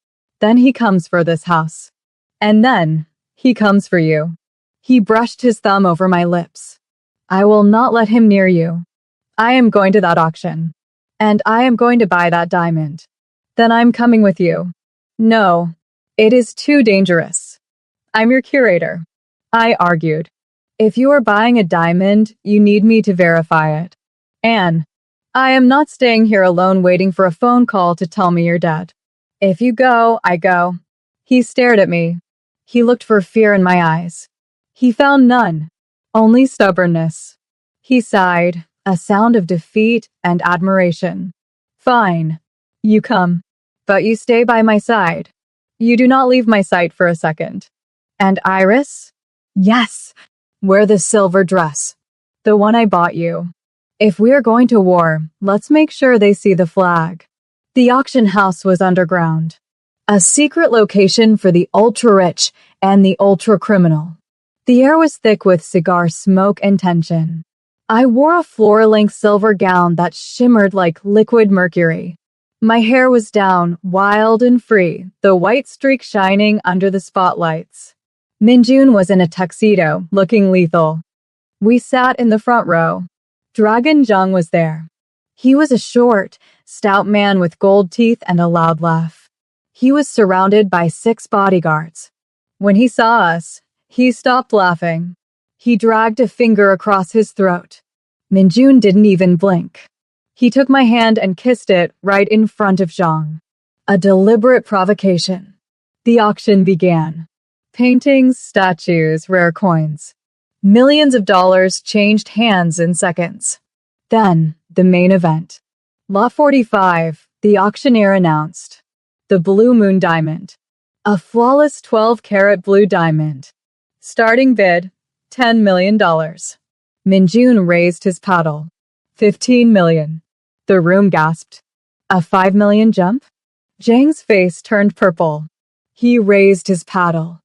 Then he comes for this house. And then he comes for you. He brushed his thumb over my lips. I will not let him near you. I am going to that auction. And I am going to buy that diamond. Then I'm coming with you. No, it is too dangerous. I'm your curator. I argued. If you are buying a diamond, you need me to verify it. Anne, I am not staying here alone waiting for a phone call to tell me you're dead. If you go, I go. He stared at me. He looked for fear in my eyes. He found none, only stubbornness. He sighed, a sound of defeat and admiration. Fine, you come, but you stay by my side. You do not leave my sight for a second. And Iris? Yes, wear the silver dress, the one I bought you. If we are going to war, let's make sure they see the flag. The auction house was underground, a secret location for the ultra-rich and the ultra-criminal. The air was thick with cigar smoke and tension. I wore a floor-length silver gown that shimmered like liquid mercury. My hair was down, wild and free, the white streak shining under the spotlights. Minjun was in a tuxedo, looking lethal. We sat in the front row. Dragon Zhang was there. He was a short, stout man with gold teeth and a loud laugh. He was surrounded by 6 bodyguards. When he saw us, he stopped laughing. He dragged a finger across his throat. Minjun didn't even blink. He took my hand and kissed it right in front of Zhang. A deliberate provocation. The auction began. Paintings, statues, rare coins. Millions of dollars changed hands in seconds. Then, the main event. Lot 45, the auctioneer announced. The Blue Moon Diamond. A flawless 12-carat blue diamond. Starting bid, $10 million. Minjun raised his paddle. $15 million. The room gasped. A $5 million jump? Zhang's face turned purple. He raised his paddle.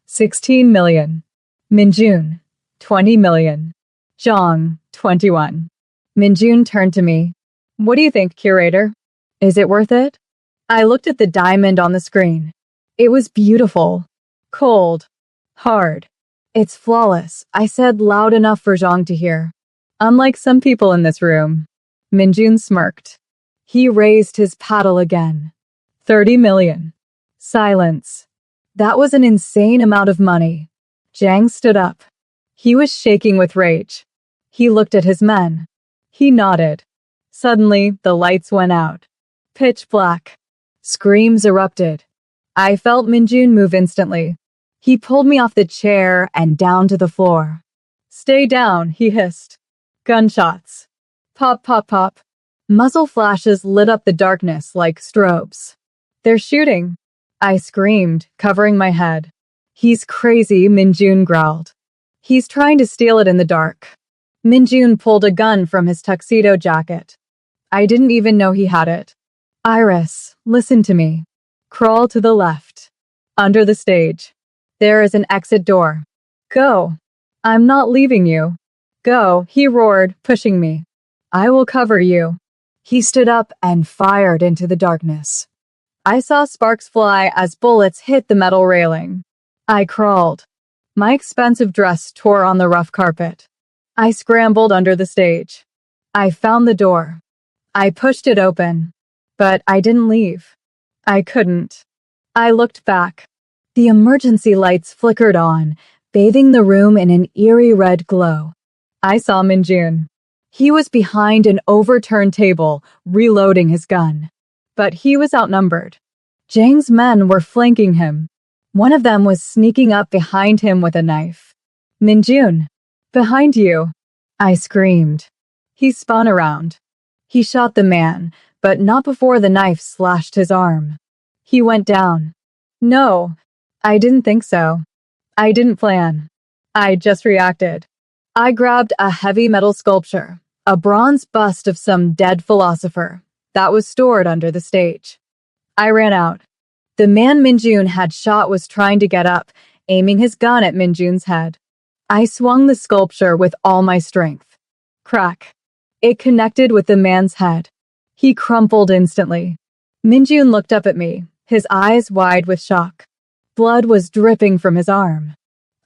$16 million. Minjun, $20 million. Zhang, $21. Minjun turned to me. What do you think, curator? Is it worth it? I looked at the diamond on the screen. It was beautiful. Cold. Hard. It's flawless, I said loud enough for Zhang to hear. Unlike some people in this room. Minjun smirked. He raised his paddle again. $30 million. Silence. That was an insane amount of money. Zhang stood up. He was shaking with rage. He looked at his men. He nodded. Suddenly, the lights went out. Pitch black. Screams erupted. I felt Minjun move instantly. He pulled me off the chair and down to the floor. Stay down, he hissed. Gunshots. Pop, pop, pop. Muzzle flashes lit up the darkness like strobes. They're shooting. I screamed, covering my head. He's crazy, Minjun growled. He's trying to steal it in the dark. Minjun pulled a gun from his tuxedo jacket. I didn't even know he had it. Iris, listen to me. Crawl to the left. Under the stage. There is an exit door. Go. I'm not leaving you. Go, he roared, pushing me. I will cover you. He stood up and fired into the darkness. I saw sparks fly as bullets hit the metal railing. I crawled. My expensive dress tore on the rough carpet. I scrambled under the stage. I found the door. I pushed it open. But I didn't leave. I couldn't. I looked back. The emergency lights flickered on, bathing the room in an eerie red glow. I saw Minjun. He was behind an overturned table, reloading his gun. But he was outnumbered. Jang's men were flanking him. One of them was sneaking up behind him with a knife. Minjun, behind you, I screamed. He spun around. He shot the man, but not before the knife slashed his arm. He went down. No, I didn't think so. I didn't plan. I just reacted. I grabbed a heavy metal sculpture, a bronze bust of some dead philosopher, that was stored under the stage. I ran out. The man Minjun had shot was trying to get up, aiming his gun at Minjun's head. I swung the sculpture with all my strength. Crack. It connected with the man's head. He crumpled instantly. Minjun looked up at me, his eyes wide with shock. Blood was dripping from his arm.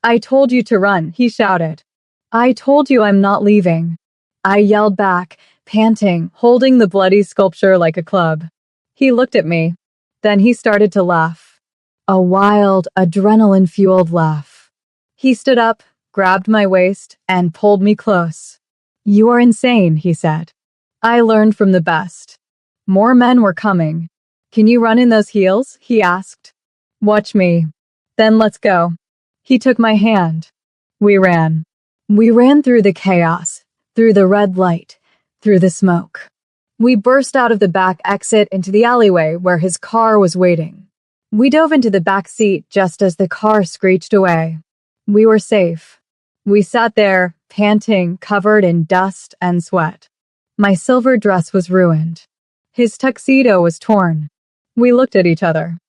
I told you to run, he shouted. I told you I'm not leaving. I yelled back, panting, holding the bloody sculpture like a club. He looked at me. Then he started to laugh. A wild, adrenaline-fueled laugh. He stood up, grabbed my waist, and pulled me close. You are insane, he said. I learned from the best. More men were coming. Can you run in those heels? He asked. Watch me. Then let's go. He took my hand. We ran. We ran through the chaos, through the red light, through the smoke. We burst out of the back exit into the alleyway where his car was waiting. We dove into the back seat just as the car screeched away. We were safe. We sat there, panting, covered in dust and sweat. My silver dress was ruined. His tuxedo was torn. We looked at each other.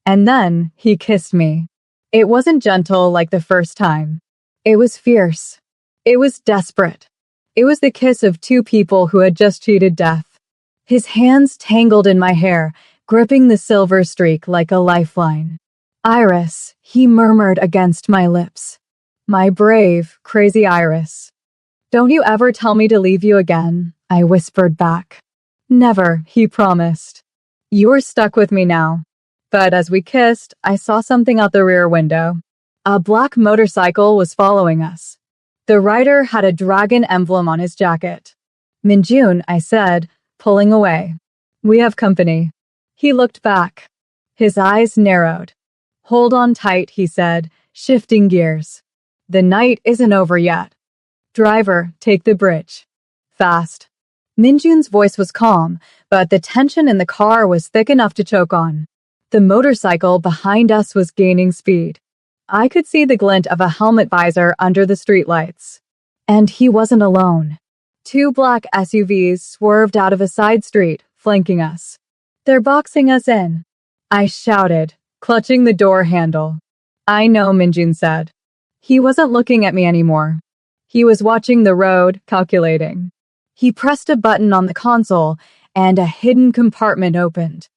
And then he kissed me. It wasn't gentle like the first time. It was fierce. It was desperate. It was the kiss of two people who had just cheated death. His hands tangled in my hair, gripping the silver streak like a lifeline. Iris, he murmured against my lips. My brave, crazy Iris. Don't you ever tell me to leave you again, I whispered back. Never, he promised. You're stuck with me now. But as we kissed, I saw something out the rear window. A black motorcycle was following us. The rider had a dragon emblem on his jacket. Minjun, I said, pulling away. We have company. He looked back. His eyes narrowed. Hold on tight, he said, shifting gears. The night isn't over yet. Driver, take the bridge. Fast. Minjun's voice was calm, but the tension in the car was thick enough to choke on. The motorcycle behind us was gaining speed. I could see the glint of a helmet visor under the streetlights. And he wasn't alone. Two black SUVs swerved out of a side street, flanking us. They're boxing us in. I shouted, clutching the door handle. I know, Minjun said. He wasn't looking at me anymore. He was watching the road, calculating. He pressed a button on the console, and a hidden compartment opened.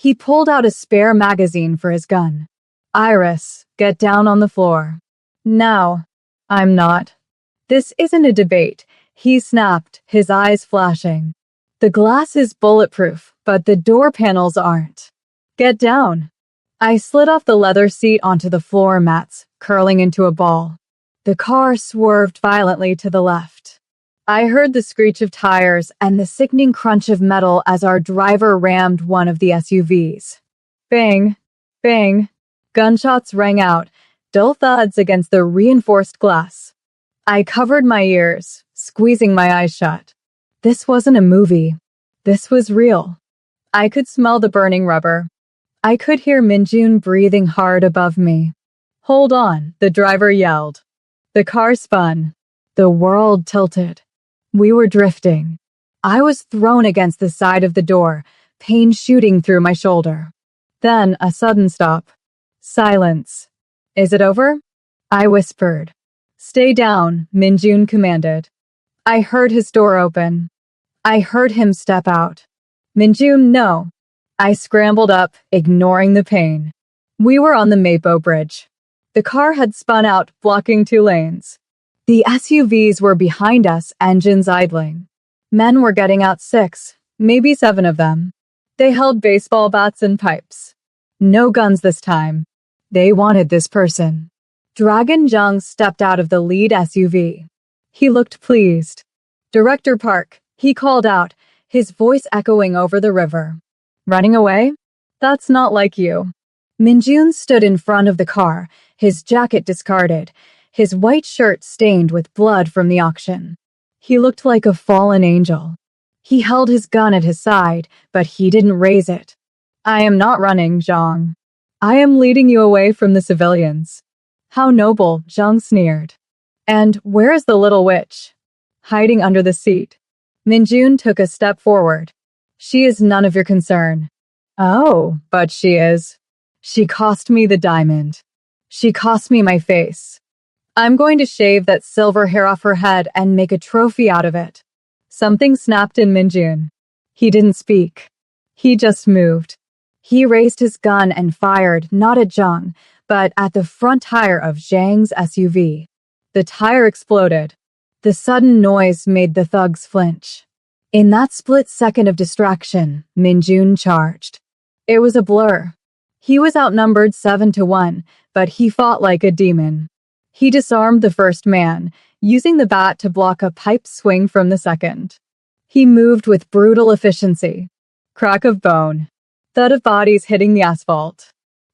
He pulled out a spare magazine for his gun. Iris, get down on the floor. Now. I'm not. This isn't a debate, he snapped, his eyes flashing. The glass is bulletproof, but the door panels aren't. Get down. I slid off the leather seat onto the floor mats, curling into a ball. The car swerved violently to the left. I heard the screech of tires and the sickening crunch of metal as our driver rammed one of the SUVs. Bang! Bang! Gunshots rang out, dull thuds against the reinforced glass. I covered my ears, squeezing my eyes shut. This wasn't a movie. This was real. I could smell the burning rubber. I could hear Minjun breathing hard above me. Hold on, the driver yelled. The car spun. The world tilted. We were drifting. I was thrown against the side of the door, pain shooting through my shoulder. Then a sudden stop. Silence. Is it over? I whispered. Stay down, Minjun commanded. I heard his door open. I heard him step out. Minjun, no. I scrambled up, ignoring the pain. We were on the Mapo Bridge. The car had spun out, blocking two lanes. The SUVs were behind us, engines idling. Men were getting out 6, maybe 7 of them. They held baseball bats and pipes. No guns this time. They wanted this person. Dragon Jung stepped out of the lead SUV. He looked pleased. Director Park, he called out, his voice echoing over the river. Running away? That's not like you. Minjun stood in front of the car, his jacket discarded, his white shirt stained with blood from the auction. He looked like a fallen angel. He held his gun at his side, but he didn't raise it. I am not running, Zhang. I am leading you away from the civilians. How noble, Zhang sneered. And where is the little witch? Hiding under the seat. Minjun took a step forward. She is none of your concern. Oh, but she is. She cost me the diamond. She cost me my face. I'm going to shave that silver hair off her head and make a trophy out of it. Something snapped in Minjun. He didn't speak. He just moved. He raised his gun and fired not at Zhang, but at the front tire of Zhang's SUV. The tire exploded. The sudden noise made the thugs flinch. In that split second of distraction, Minjun charged. It was a blur. He was outnumbered 7-1, but he fought like a demon. He disarmed the first man, using the bat to block a pipe swing from the second. He moved with brutal efficiency. Crack of bone. Thud of bodies hitting the asphalt.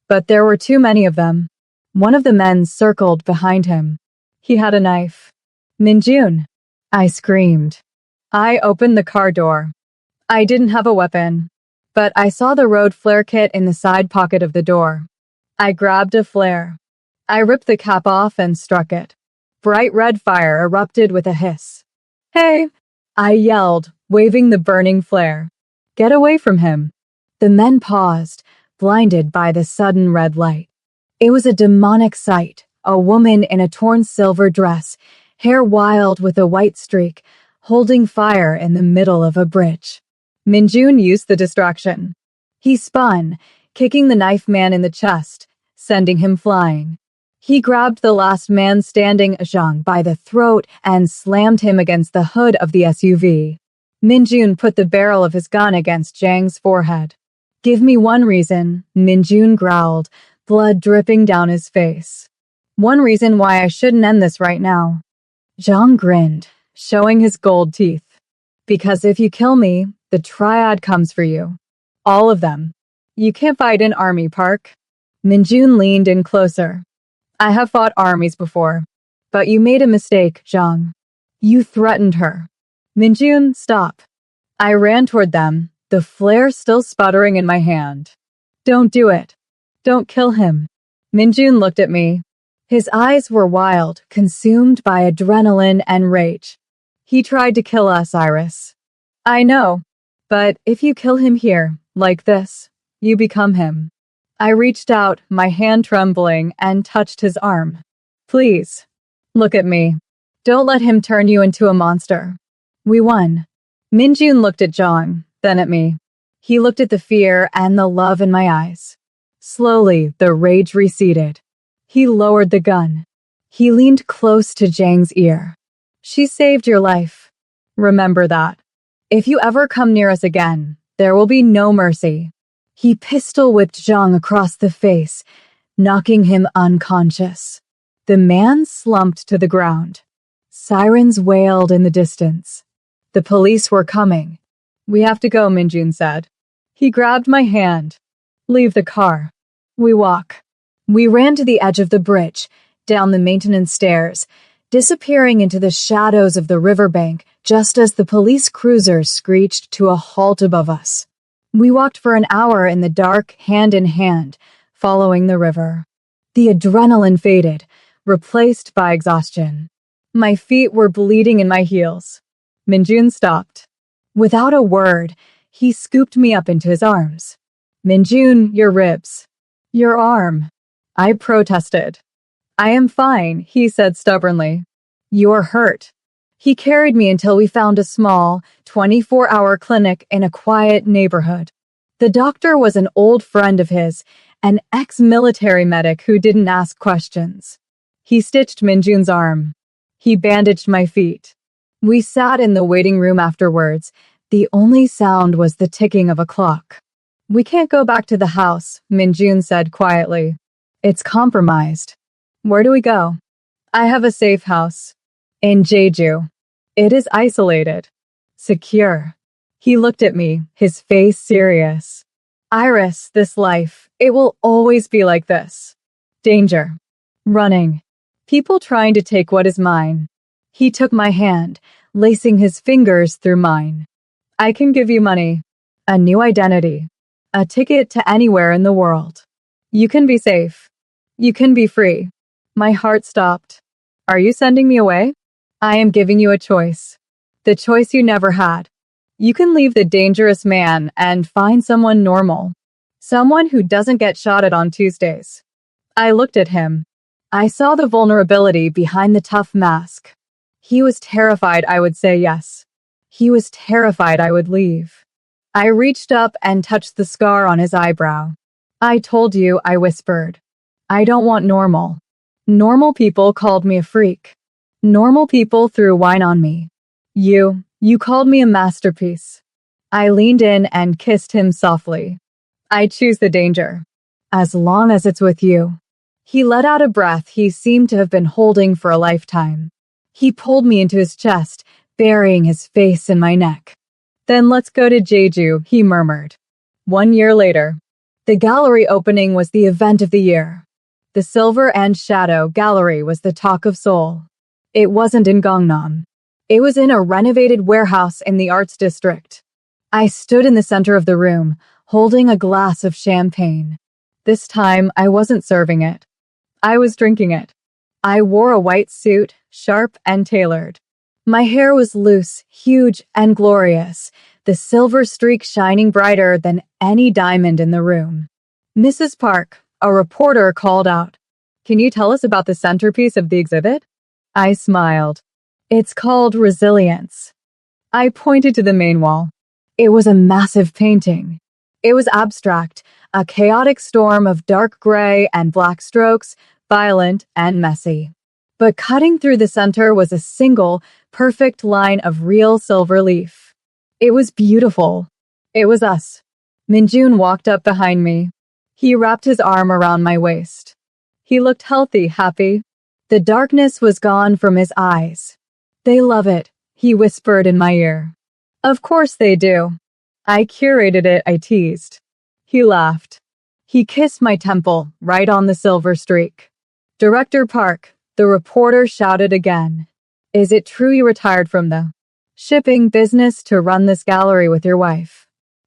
But there were too many of them. One of the men circled behind him. He had a knife. Minjun. I screamed. I opened the car door. I didn't have a weapon, but I saw the road flare kit in the side pocket of the door. I grabbed a flare. I ripped the cap off and struck it. Bright red fire erupted with a hiss. Hey! I yelled, waving the burning flare. Get away from him. The men paused, blinded by the sudden red light. It was a demonic sight, a woman in a torn silver dress, hair wild with a white streak, holding fire in the middle of a bridge. Minjun used the distraction. He spun, kicking the knife man in the chest, sending him flying. He grabbed the last man standing, Zhang, by the throat and slammed him against the hood of the SUV. Minjun put the barrel of his gun against Zhang's forehead. Give me one reason, Minjun growled, blood dripping down his face. One reason why I shouldn't end this right now. Zhang grinned, showing his gold teeth. Because if you kill me, the triad comes for you. All of them. You can't fight an army, Park. Minjun leaned in closer. I have fought armies before, but you made a mistake, Zhang. You threatened her. Minjun, stop. I ran toward them, the flare still sputtering in my hand. Don't do it. Don't kill him. Minjun looked at me. His eyes were wild, consumed by adrenaline and rage. He tried to kill us, Iris. I know, but if you kill him here, like this, you become him. I reached out, my hand trembling, and touched his arm. Please, look at me. Don't let him turn you into a monster. We won. Minjun looked at Zhang, then at me. He looked at the fear and the love in my eyes. Slowly, the rage receded. He lowered the gun. He leaned close to Zhang's ear. She saved your life. Remember that. If you ever come near us again, there will be no mercy. He pistol-whipped Zhang across the face, knocking him unconscious. The man slumped to the ground. Sirens wailed in the distance. The police were coming. We have to go, Minjun said. He grabbed my hand. Leave the car. We walk. We ran to the edge of the bridge, down the maintenance stairs, disappearing into the shadows of the riverbank just as the police cruiser screeched to a halt above us. We walked for an hour in the dark, hand in hand, following the river. The adrenaline faded, replaced by exhaustion. My feet were bleeding in my heels. Minjun stopped. Without a word, he scooped me up into his arms. Minjun, your ribs. Your arm. I protested. I am fine, he said stubbornly. You're hurt. He carried me until we found a small, 24-hour clinic in a quiet neighborhood. The doctor was an old friend of his, an ex-military medic who didn't ask questions. He stitched Minjun's arm. He bandaged my feet. We sat in the waiting room afterwards. The only sound was the ticking of a clock. We can't go back to the house, Minjun said quietly. It's compromised. Where do we go? I have a safe house. In Jeju. It is isolated. Secure. He looked at me, his face serious. Iris, this life, it will always be like this. Danger. Running. People trying to take what is mine. He took my hand, lacing his fingers through mine. I can give you money. A new identity. A ticket to anywhere in the world. You can be safe. You can be free. My heart stopped. Are you sending me away? I am giving you a choice. The choice you never had. You can leave the dangerous man and find someone normal. Someone who doesn't get shot at on Tuesdays. I looked at him. I saw the vulnerability behind the tough mask. He was terrified I would say yes. He was terrified I would leave. I reached up and touched the scar on his eyebrow. I told you, I whispered. I don't want normal. Normal people called me a freak. Normal people threw wine on me. You called me a masterpiece. I leaned in and kissed him softly. I choose the danger. As long as it's with you. He let out a breath he seemed to have been holding for a lifetime. He pulled me into his chest, burying his face in my neck. Then let's go to Jeju, he murmured. 1 year later. The gallery opening was the event of the year. The Silver and Shadow Gallery was the talk of Seoul. It wasn't in Gangnam. It was in a renovated warehouse in the arts district. I stood in the center of the room, holding a glass of champagne. This time, I wasn't serving it. I was drinking it. I wore a white suit, sharp and tailored. My hair was loose, huge, and glorious, the silver streak shining brighter than any diamond in the room. Mrs. Park, a reporter, called out, "Can you tell us about the centerpiece of the exhibit?" I smiled. It's called Resilience. I pointed to the main wall. It was a massive painting. It was abstract, a chaotic storm of dark gray and black strokes, violent and messy. But cutting through the center was a single, perfect line of real silver leaf. It was beautiful. It was us. Minjun walked up behind me. He wrapped his arm around my waist. He looked healthy, happy. The darkness was gone from his eyes. They love it, he whispered in my ear. Of course they do. I curated it, I teased. He laughed. He kissed my temple, right on the silver streak. Director Park, the reporter shouted again. Is it true you retired from the shipping business to run this gallery with your wife?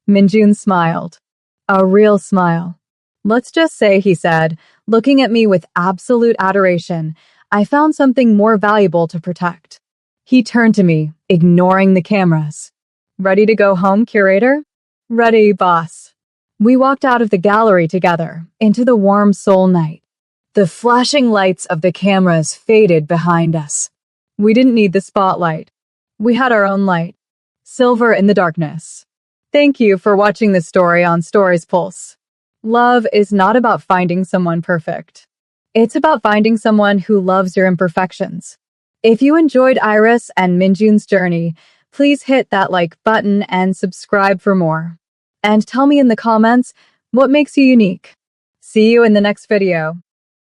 Minjun smiled. A real smile. Let's just say, he said, looking at me with absolute adoration, I found something more valuable to protect. He turned to me, ignoring the cameras. Ready to go home, curator? Ready, boss. We walked out of the gallery together, into the warm Seoul night. The flashing lights of the cameras faded behind us. We didn't need the spotlight. We had our own light. Silver in the darkness. Thank you for watching this story on Stories Pulse. Love is not about finding someone perfect. It's about finding someone who loves your imperfections. If you enjoyed Iris and Minjun's journey, please hit that like button and subscribe for more. And tell me in the comments what makes you unique. See you in the next video.